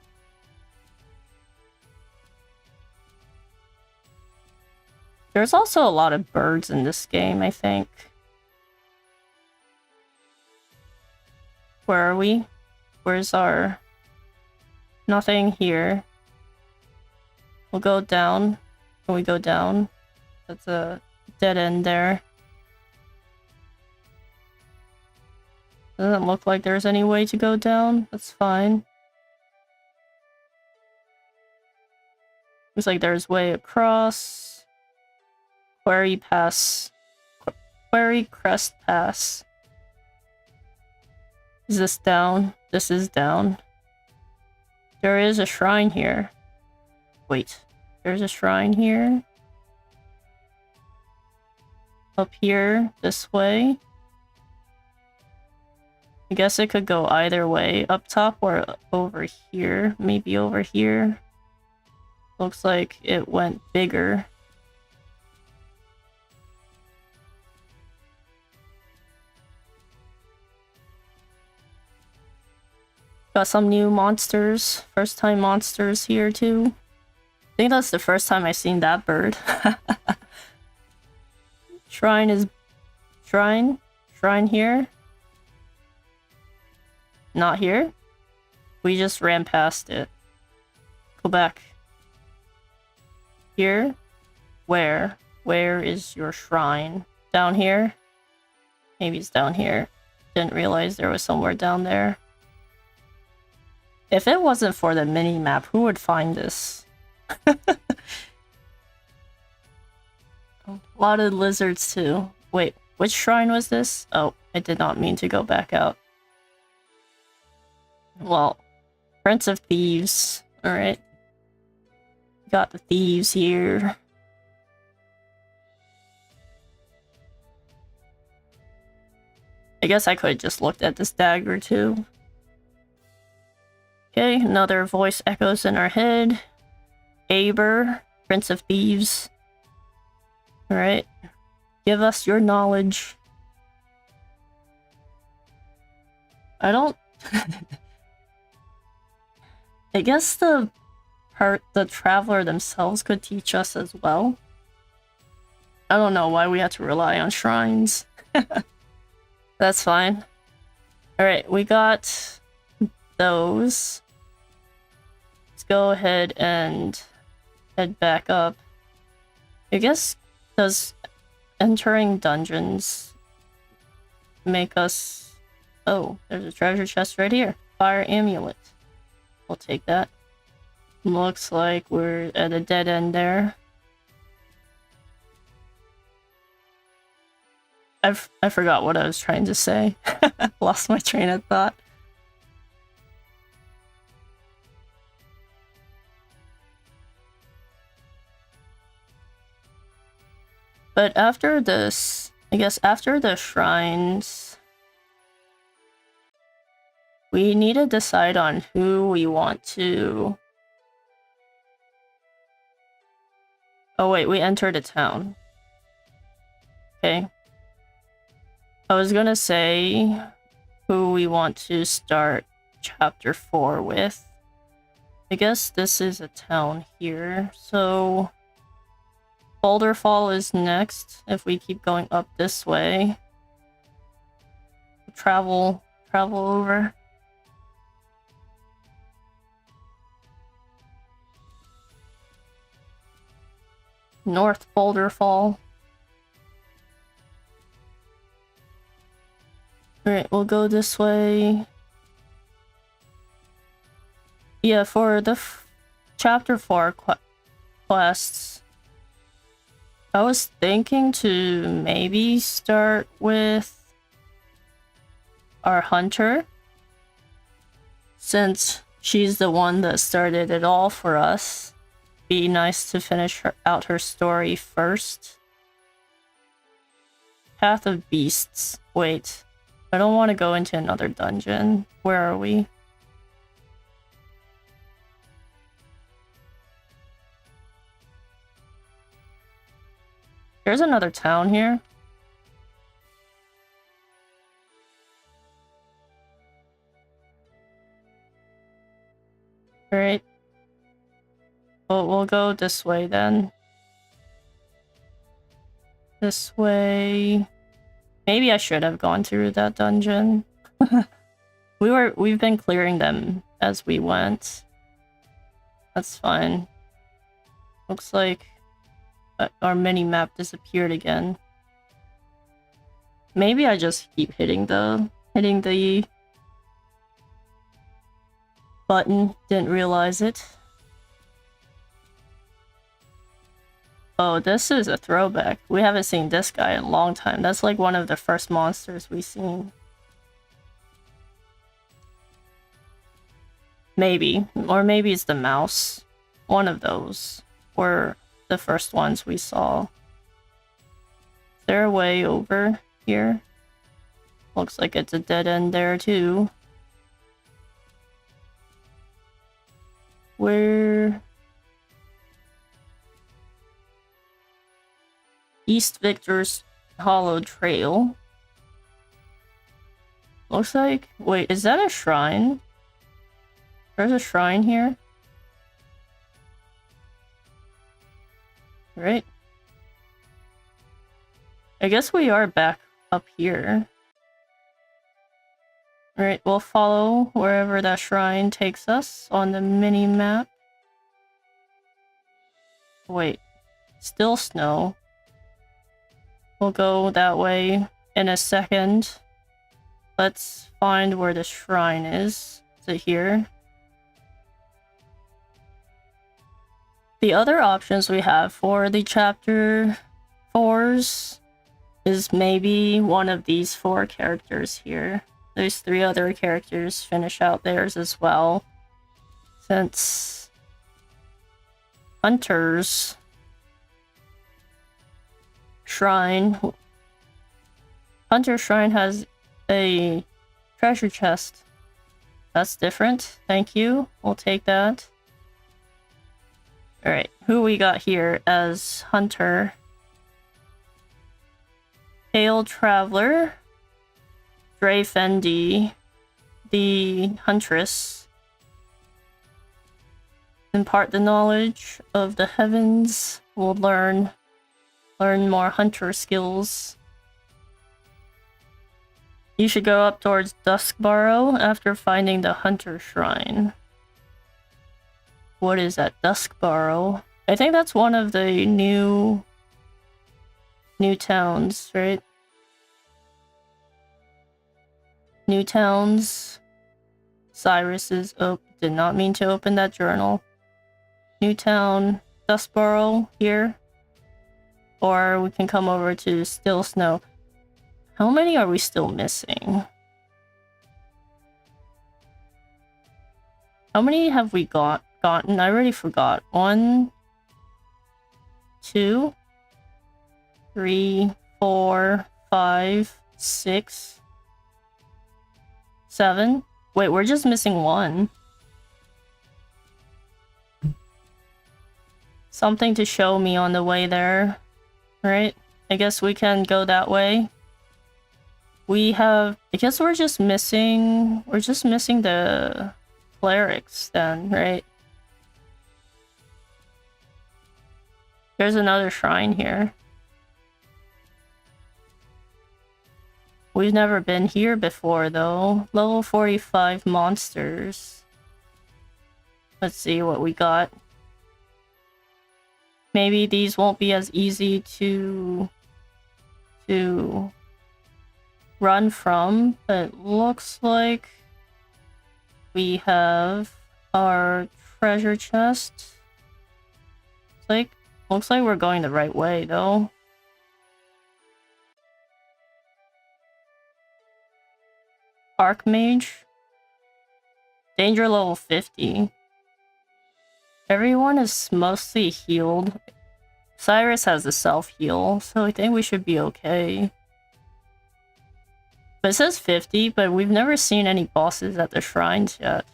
There's also a lot of birds in this game, I think. Where are we? Where's our... Nothing here. We'll go down. Can we go down? That's a dead end there. Doesn't look like there's any way to go down. That's fine. Looks like there's way across. Quarry Pass. Quarry Crest Pass. Is this down? This is down. There is a shrine here. Wait, there's a shrine here. Up here, this way. I guess it could go either way. Up top or over here. Maybe over here. Looks like it went bigger. Got some new monsters. First time monsters here too. I think that's the first time I've seen that bird. Shrine is... Shrine? Shrine here? Not here? We just ran past it. Go back. Here? Where? Where is your shrine? Down here? Maybe it's down here. Didn't realize there was somewhere down there. If it wasn't for the mini-map, who would find this? A lot of lizards too. Wait, which shrine was this? Oh, I did not mean to go back out. Well, Prince of Thieves. Alright. Got the thieves here. I guess I could have just looked at this dagger too. Okay, another voice echoes in our head. Aber, Prince of Thieves. Alright. Give us your knowledge. I don't... I guess the Traveler themselves could teach us as well. I don't know why we had to rely on shrines. That's fine. Alright, we got those. Let's go ahead and head back up. I guess, does entering dungeons make us... Oh, there's a treasure chest right here. Fire amulet. We'll take that. Looks like we're at a dead end there. I forgot what I was trying to say. Lost my train of thought. But after this, I guess after the shrines, we need to decide on who we want to... Oh wait, we entered a town. Okay. I was gonna say who we want to start chapter 4 with. I guess this is a town here, so... Boulder Fall is next, if we keep going up this way. Travel over. North Boulder Fall. Alright, we'll go this way. Yeah, for the chapter 4 quests, I was thinking to maybe start with our hunter, since she's the one that started it all for us. Be nice to finish out her story first. Path of Beasts. Wait, I don't want to go into another dungeon. Where are we? There's another town here. Alright. We'll go this way then. This way. Maybe I should have gone through that dungeon. We've been clearing them as we went. That's fine. Looks like our mini-map disappeared again. Maybe I just keep hitting the button. Didn't realize it. Oh, this is a throwback. We haven't seen this guy in a long time. That's like one of the first monsters we've seen. Maybe. Or maybe it's the mouse. One of those were the first ones we saw. Is there a way over here? Looks like it's a dead end there too. Where... East Victor's Hollow Trail. Looks like... Wait, is that a shrine? There's a shrine here? Right? I guess we are back up here. Alright, we'll follow wherever that shrine takes us on the mini-map. Wait. Still snow. We'll go that way in a second. Let's find where the shrine is. Is it here? The other options we have for the chapter 4s is maybe one of these 4 characters here. There's 3 other characters finish out theirs as well. Since Hunter's Shrine... Hunter Shrine has a treasure chest. That's different. Thank you. We'll take that. Alright, who we got here as Hunter? Pale Traveler. Dre Fendi. The Huntress. Impart the knowledge of the heavens. We'll learn more hunter skills. You should go up towards Duskbarrow after finding the Hunter Shrine. What is that, Duskbarrow? I think that's one of the new towns, right? New towns. Cyrus is... Oh, did not mean to open that journal. New town, Duskbarrow here. Or we can come over to Still Snow. How many are we still missing? How many have we gotten? I already forgot. 1, 2, 3, 4, 5, 6, 7. Wait, we're just missing 1. Something to show me on the way there, right? I guess we can go that way. We have... I guess we're just missing the clerics then, right? There's another shrine here. We've never been here before though. Level 45 monsters. Let's see what we got. Maybe these won't be as easy to run from, but looks like we have our treasure chest. Looks like we're going the right way though. Archmage. Danger level 50. Everyone is mostly healed. Cyrus has a self-heal, so I think we should be okay. But it says 50, but we've never seen any bosses at the shrines yet.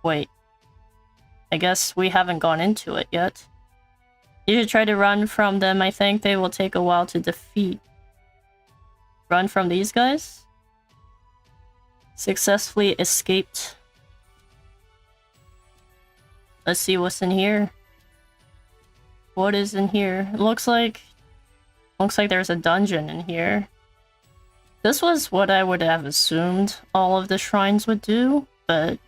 Wait. I guess we haven't gone into it yet. You should try to run from them. I think they will take a while to defeat. Run from these guys? Successfully escaped. Let's see what's in here. What is in here? It looks like there's a dungeon in here. This was what I would have assumed all of the shrines would do, but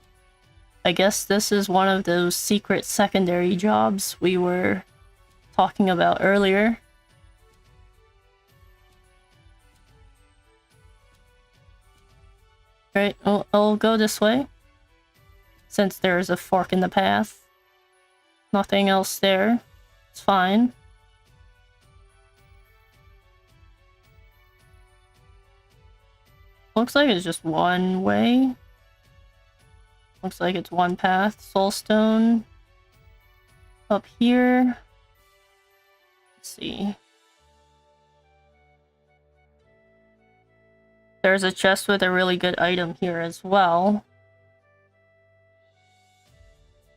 I guess this is one of those secret secondary jobs we were talking about earlier. Right, I'll go this way, since there's a fork in the path. Nothing else there. It's fine. Looks like it's just one way. Looks like it's one path. Soulstone. Up here. Let's see. There's a chest with a really good item here as well.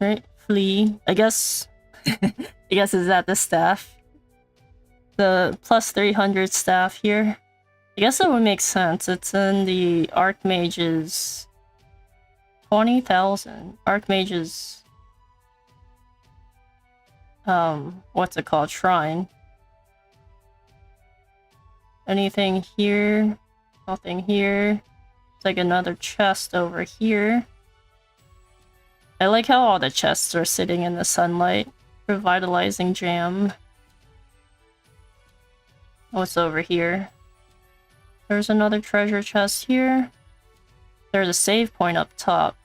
Right, flea. I guess is that the staff? The plus 300 staff here. I guess that would make sense. It's in the Archmage's 20,000. Archmage's what's it called? Shrine. Anything here? Nothing here. It's like another chest over here. I like how all the chests are sitting in the sunlight. Revitalizing jam. What's over here? There's another treasure chest here. There's a save point up top.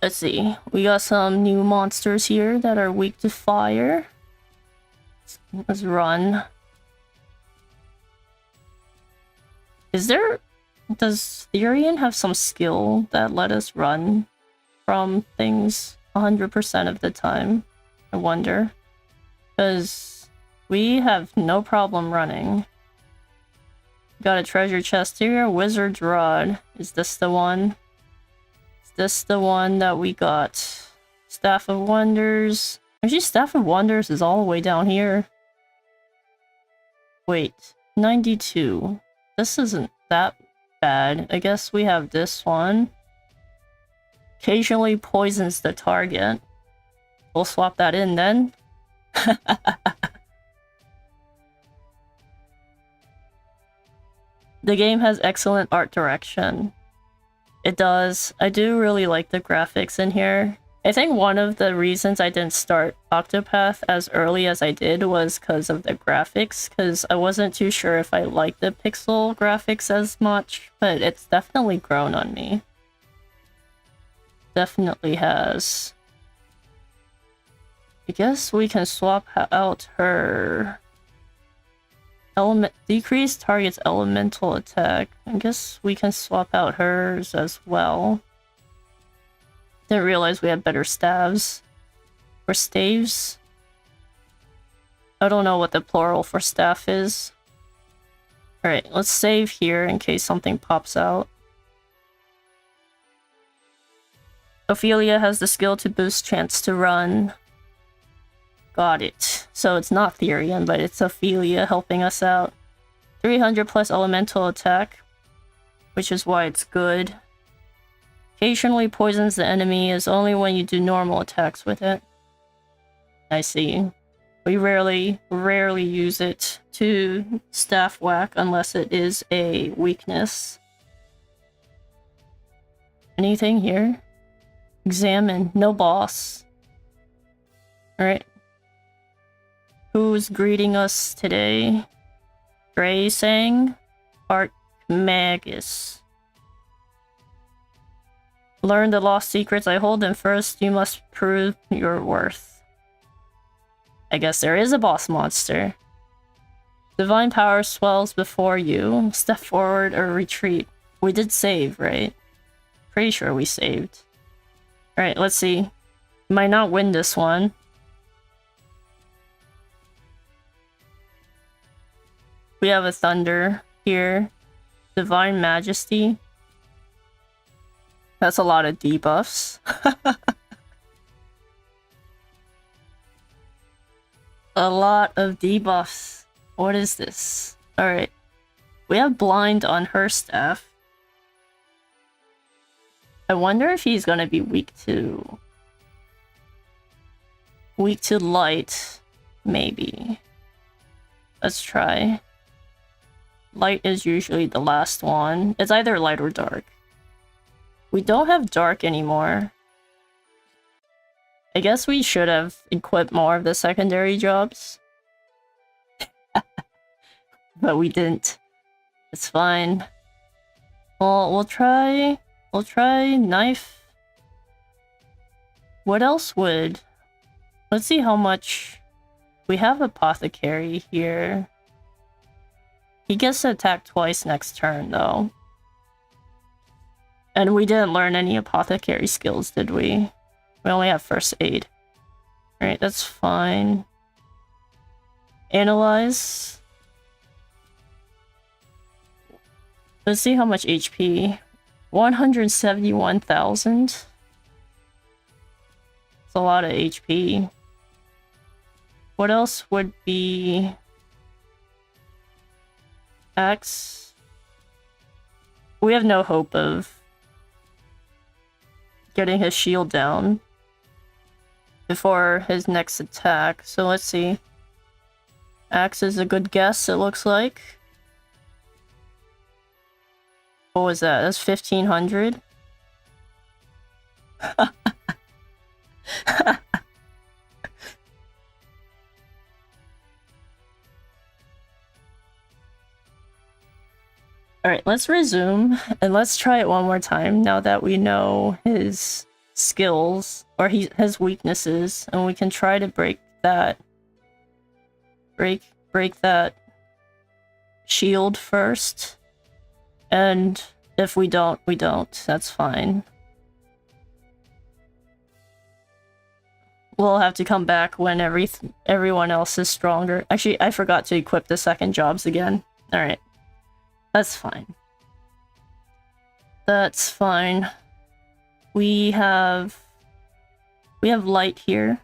Let's see. We got some new monsters here that are weak to fire. Let's run. Does Therian have some skill that let us run from things 100% of the time? I wonder. Because we have no problem running. Got a treasure chest here. Wizard's Rod. Is this the one? Is this the one that we got? Staff of Wonders. Actually, Staff of Wonders is all the way down here. Wait. 92. This isn't that bad. I guess we have this one. Occasionally poisons the target. We'll swap that in then. The game has excellent art direction. It does. I do really like the graphics in here. I think one of the reasons I didn't start Octopath as early as I did was because of the graphics, because I wasn't too sure if I liked the pixel graphics as much, but it's definitely grown on me. Definitely has. I guess we can swap out her decrease target's elemental attack. I guess we can swap out hers as well. Didn't realize we had better staves. Or staves? I don't know what the plural for staff is. Alright, let's save here in case something pops out. Ophelia has the skill to boost chance to run. Got it. So it's not Therian, but it's Ophelia helping us out. 300 plus elemental attack, which is why it's good. Occasionally poisons the enemy is only when you do normal attacks with it. I see. We rarely use it to staff whack unless it is a weakness. Anything here? Examine. No boss. Alright. Who's greeting us today? Gray sang? Archmagus. Learn the lost secrets I hold, and first you must prove your worth. I guess there is a boss monster. Divine power swells before you. Step forward or retreat. We did save, right? Pretty sure we saved. Alright, let's see. Might not win this one. We have a Thunder here. Divine Majesty. That's a lot of debuffs. A lot of debuffs. What is this? Alright. We have Blind on her staff. I wonder if he's gonna be weak to... Weak to light. Maybe. Let's try. Light is usually the last one. It's either light or dark. We don't have dark anymore. I guess we should have equipped more of the secondary jobs. But we didn't. It's fine. Well, we'll try knife. What else would... Let's see how much... We have apothecary here. He gets to attack twice next turn, though. And we didn't learn any apothecary skills, did we? We only have first aid. Alright, that's fine. Analyze. Let's see how much HP. 171,000. It's a lot of HP. What else would be... Axe? We have no hope of getting his shield down before his next attack, so let's see. Axe is a good guess, it looks like. What was that? That's 1,500? Alright, let's resume, and let's try it one more time now that we know his skills, or his weaknesses, and we can try to break that... Break that shield first. And if we don't, we don't. That's fine. We'll have to come back when everyone else is stronger. Actually, I forgot to equip the second jobs again. Alright. That's fine. That's fine. We have light here.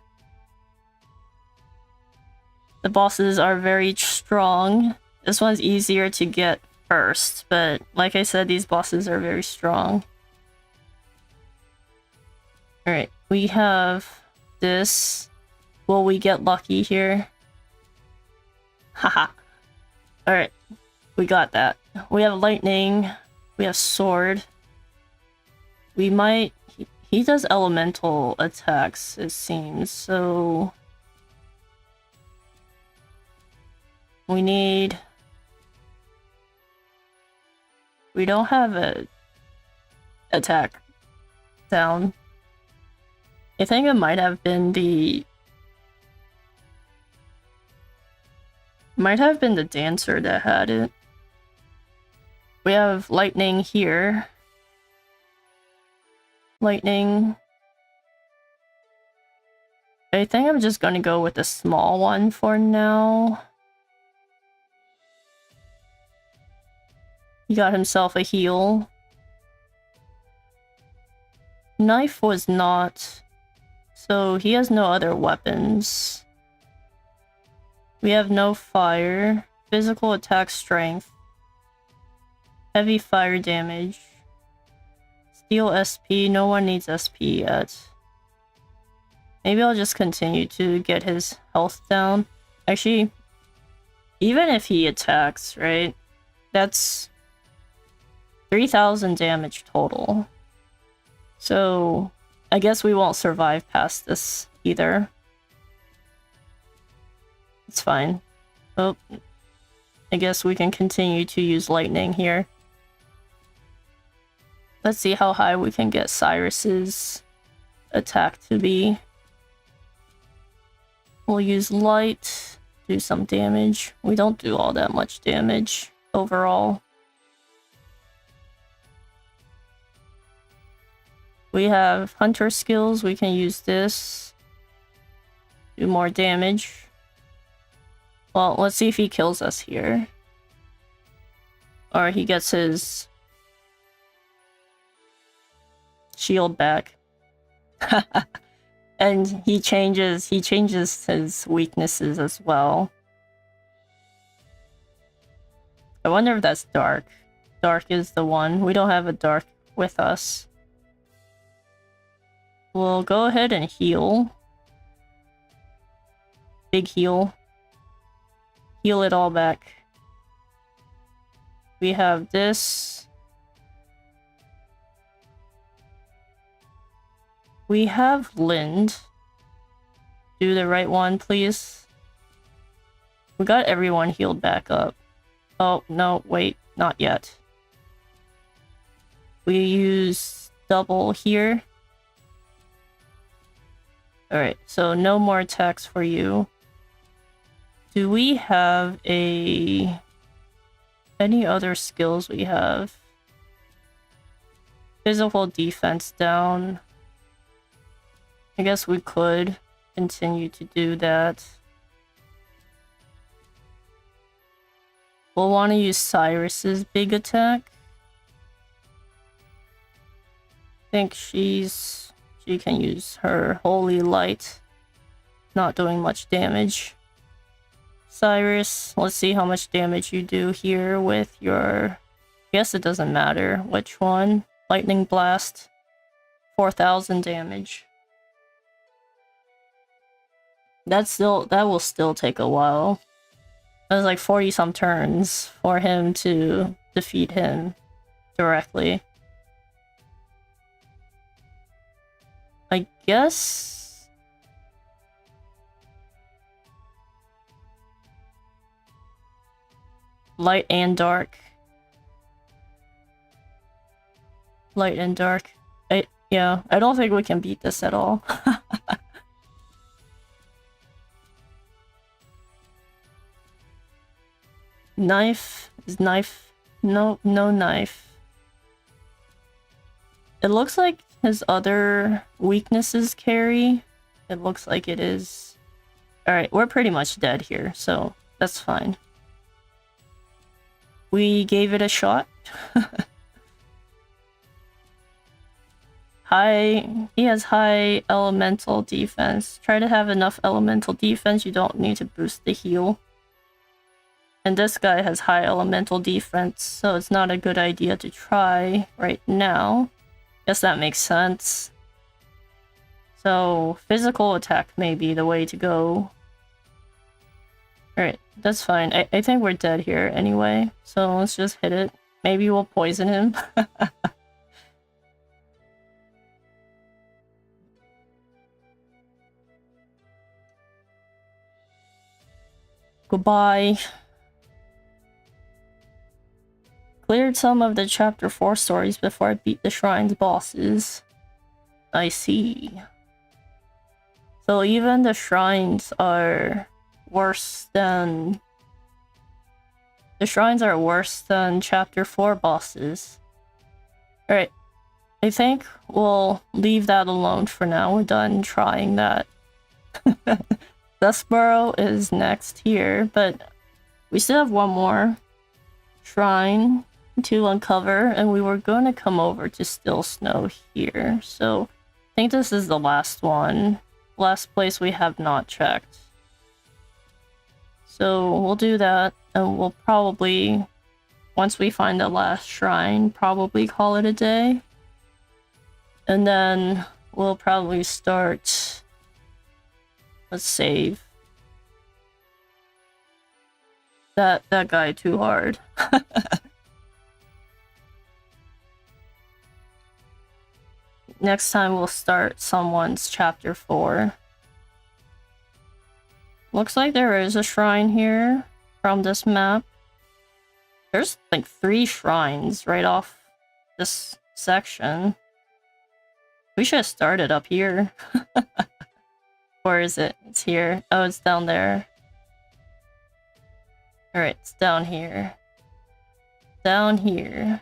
The bosses are very strong. This one's easier to get first, but like I said, these bosses are very strong. Alright, we have this. Will we get lucky here? Haha. Alright, we got that. We have lightning. We have sword. We might... He does elemental attacks, it seems, so... We need... We don't have a attack down. I think it might have been the... Might have been the dancer that had it. We have lightning here. Lightning. I think I'm just gonna go with the small one for now. He got himself a heal. Knife was not... So he has no other weapons. We have no fire. Physical attack strength. Heavy fire damage. Steel SP. No one needs SP yet. Maybe I'll just continue to get his health down. Actually, even if he attacks, right? That's 3,000 damage total. So I guess we won't survive past this either. It's fine. Oh, I guess we can continue to use lightning here. Let's see how high we can get Cyrus's attack to be. We'll use light, do some damage. We don't do all that much damage overall. We have hunter skills, we can use this. Do more damage. Well, let's see if he kills us here. Or he gets his shield back. And he changes his weaknesses as well. I wonder if that's dark. Dark is the one. We don't have a dark with us. We'll go ahead and heal. Big heal. Heal it all back. We have this. We have Lind. Do the right one, please. We got everyone healed back up. Oh, no, wait, not yet. We use double here. Alright, so no more attacks for you. Do we have any other skills we have? Physical defense down. I guess we could continue to do that. We'll want to use Cyrus's big attack. I think she can use her holy light. Not doing much damage. Cyrus, let's see how much damage you do here with your... I guess it doesn't matter which one. Lightning blast. 4,000 damage. That will still take a while. It was like 40 some turns for him to defeat him directly. I guess... Light and dark. Light and dark. Yeah, I don't think we can beat this at all. Knife? Is knife? No knife. It looks like his other weaknesses carry. It looks like it is. Alright, we're pretty much dead here, so that's fine. we gave it a shot. He has high elemental defense. Try to have enough elemental defense. You don't need to boost the heal. And this guy has high elemental defense, so it's not a good idea to try right now. Guess that makes sense. So physical attack may be the way to go. Alright, that's fine. I think we're dead here anyway, so let's just hit it. Maybe we'll poison him. Goodbye. Cleared some of the chapter 4 stories before I beat the shrine's bosses. I see. So even the shrines are worse than... The shrines are worse than chapter 4 bosses. Alright. I think we'll leave that alone for now. We're done trying that. Dustboro is next here, but we still have one more shrine to uncover, and we were going to come over to Still Snow here. So I think this is the last one. Last place we have not checked. So we'll do that, and we'll probably, once we find the last shrine, probably call it a day. And then we'll probably start... Let's save. That guy too hard. Next time we'll start someone's chapter 4. Looks like there is a shrine here from this map. There's like 3 shrines right off this section. We should have started up here. Where is it? It's here. Oh, it's down there. Alright, it's down here. Down here.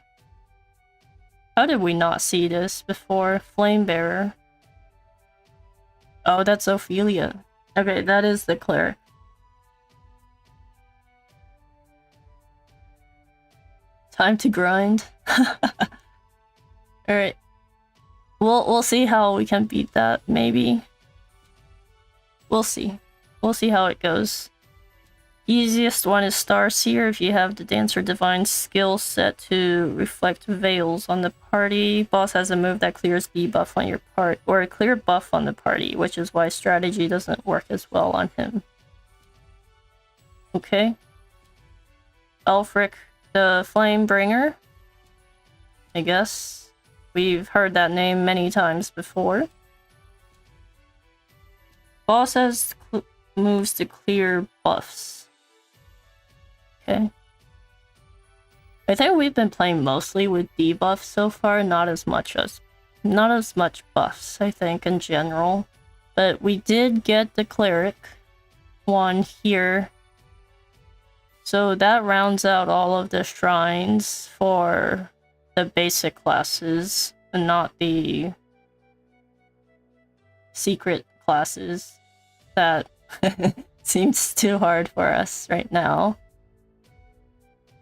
How did we not see this before? Flamebearer. Oh, that's Ophelia. Okay, that is the cleric. Time to grind. Alright. We'll see how we can beat that, maybe. We'll see. We'll see how it goes. Easiest one is Starseer if you have the Dancer Divine skill set to reflect veils on the party. Boss has a move that clears debuff on your part, or a clear buff on the party, which is why strategy doesn't work as well on him. Okay. Elfric the Flamebringer. I guess. We've heard that name many times before. Boss has moves to clear buffs. Okay. I think we've been playing mostly with debuffs so far, not as much buffs, I think, in general. But we did get the cleric one here. So that rounds out all of the shrines for the basic classes, and not the secret classes. That seems too hard for us right now.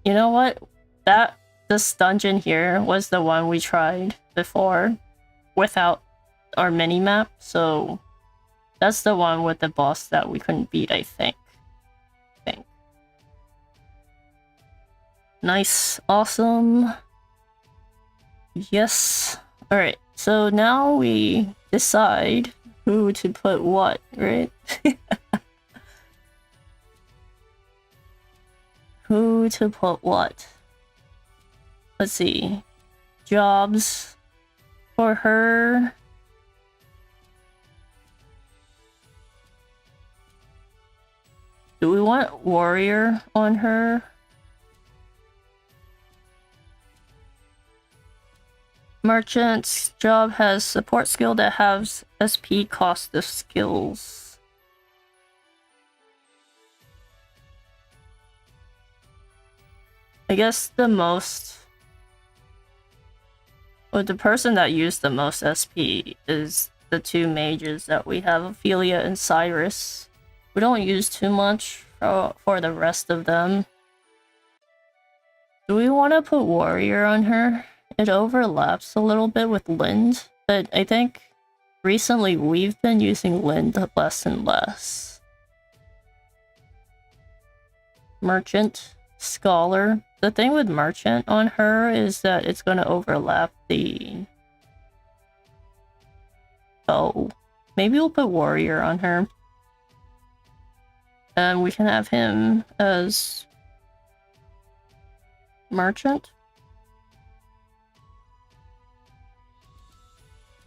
You know what? This dungeon here was the one we tried before without our mini-map, so that's the one with the boss that we couldn't beat, I think. Nice. Awesome. Yes. Alright, so now we decide who to put what, right? Who to put what? Let's see. Jobs for her. Do we want warrior on her? Merchant's job has support skill that has SP cost of skills. I guess the person that used the most SP is the 2 mages that we have, Ophelia and Cyrus. We don't use too much for the rest of them. Do we want to put warrior on her? It overlaps a little bit with Lind, but I think recently we've been using Lind less and less. Merchant, scholar. The thing with merchant on her is that it's going to overlap the... Oh, maybe we'll put warrior on her. And we can have him as merchant.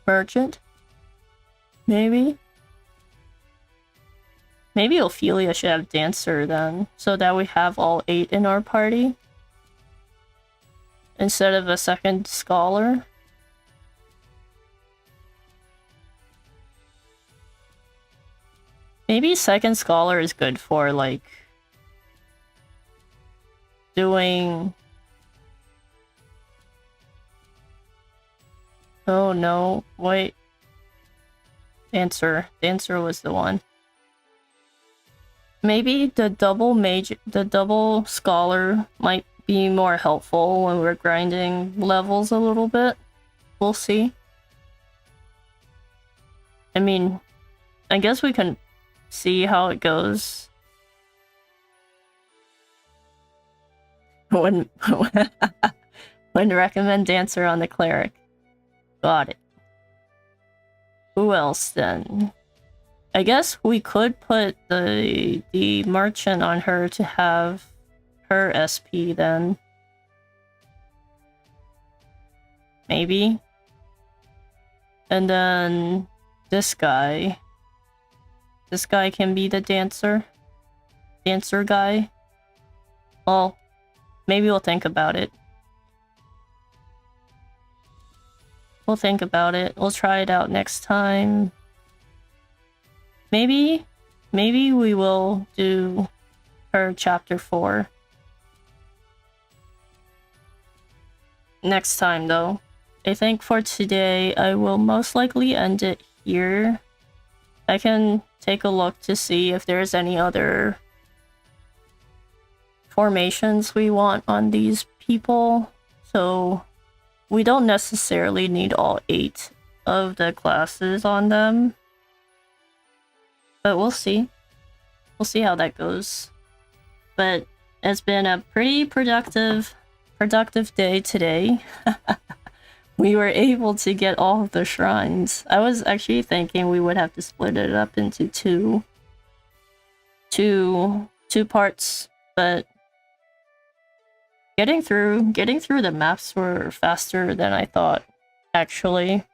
Merchant? Maybe? Maybe Ophelia should have dancer then, so that we have all 8 in our party. Instead of a second scholar. Maybe second scholar is good for, like, doing... Oh no, wait. Dancer. Dancer was the one. Maybe the double scholar might be more helpful when we're grinding levels a little bit. We'll see. I mean, I guess we can see how it goes. Wouldn't recommend dancer on the cleric. Got it. Who else then? I guess we could put the merchant on her to have her SP then. Maybe. And then this guy. This guy can be the dancer. Dancer guy. Well, maybe we'll think about it. We'll think about it. We'll try it out next time. Maybe we will do her chapter 4. Next time though. I think for today I will most likely end it here. I can take a look to see if there's any other formations we want on these people. So we don't necessarily need all 8 of the classes on them. But we'll see. We'll see how that goes. But it's been a pretty productive day today. We were able to get all of the shrines. I was actually thinking we would have to split it up into two parts, but getting through the maps were faster than I thought, actually.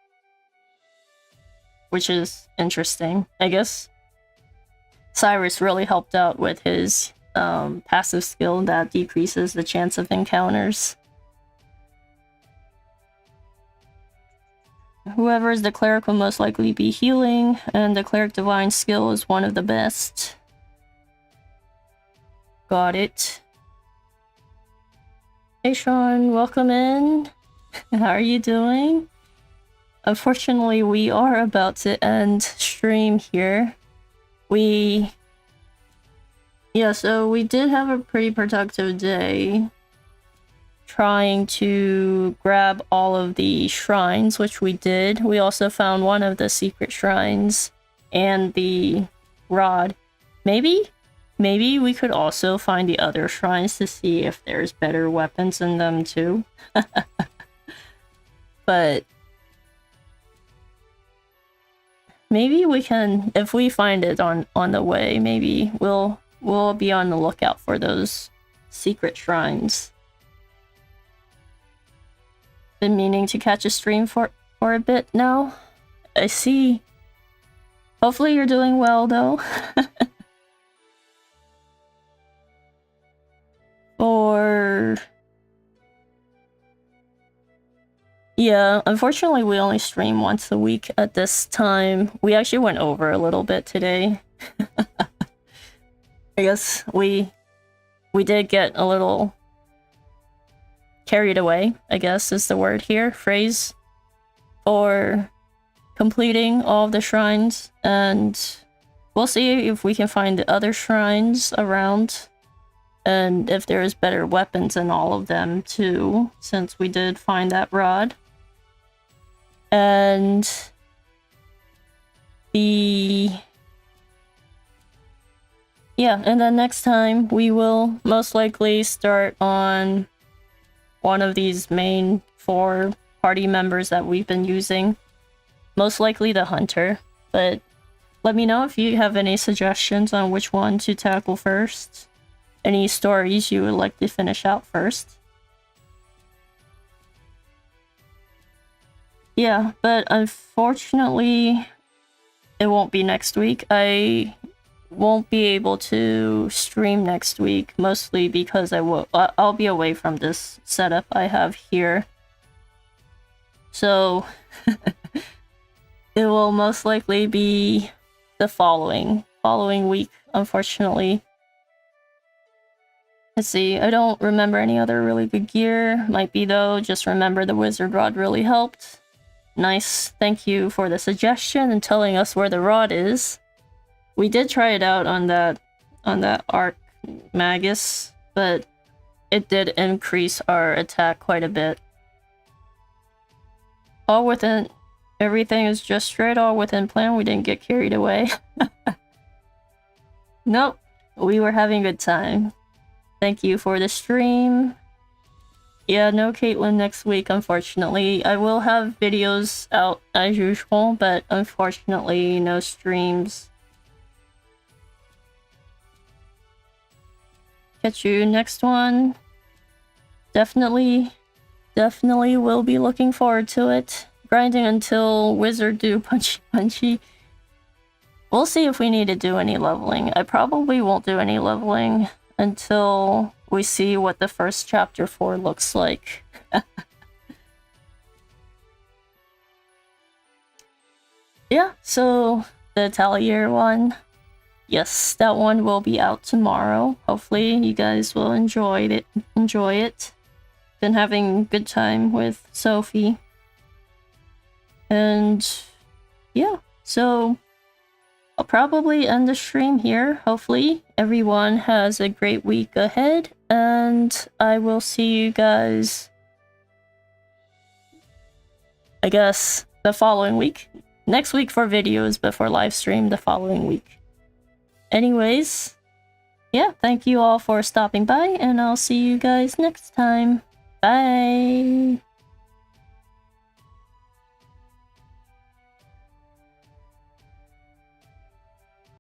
Which is interesting. I guess Cyrus really helped out with his passive skill that decreases the chance of encounters. Whoever is the cleric will most likely be healing, and the cleric divine skill is one of the best. Got it. Hey Sean, welcome in. How are you doing? Unfortunately, we are about to end stream here. So we did have a pretty productive day trying to grab all of the shrines, which we did. We also found one of the secret shrines and the rod. Maybe we could also find the other shrines to see if there's better weapons in them too. But maybe we can, if we find it on the way, maybe we'll be on the lookout for those secret shrines. Been meaning to catch a stream for a bit now. I see. Hopefully you're doing well though. Yeah, unfortunately we only stream once a week at this time. We actually went over a little bit today. I guess we did get a little carried away, I guess is the word here, phrase, for completing all of the shrines, and we'll see if we can find the other shrines around And if there's better weapons in all of them too, since we did find that rod. And and then next time we will most likely start on one of these main 4 party members that we've been using. Most likely the hunter, but let me know if you have any suggestions on which one to tackle first. Any stories you would like to finish out first. Yeah, but unfortunately, it won't be next week. I won't be able to stream next week, mostly because I'll be away from this setup I have here. So it will most likely be the following week, unfortunately. Let's see, I don't remember any other really good gear. Might be though, just remember the wizard rod really helped. Nice, thank you for the suggestion and telling us where the rod is. We did try it out on that Arc Magus, but it did increase our attack quite a bit. All within... Everything is just straight all within plan. We didn't get carried away. Nope, we were having a good time. Thank you for the stream. Yeah, no Kaitlynn next week, unfortunately. I will have videos out as usual, but unfortunately, no streams. Catch you next one. Definitely will be looking forward to it. Grinding until wizard do punchy. We'll see if we need to do any leveling. I probably won't do any leveling until we see what the first chapter 4 looks like. Yeah, so the Atelier one. Yes, that one will be out tomorrow. Hopefully you guys will enjoy it. Been having a good time with Sophie. And yeah, so I'll probably end the stream here. Hopefully everyone has a great week ahead, and I will see you guys, I guess, the following week. Next week for videos, but for live stream the following week. Anyways, yeah, thank you all for stopping by, and I'll see you guys next time. Bye!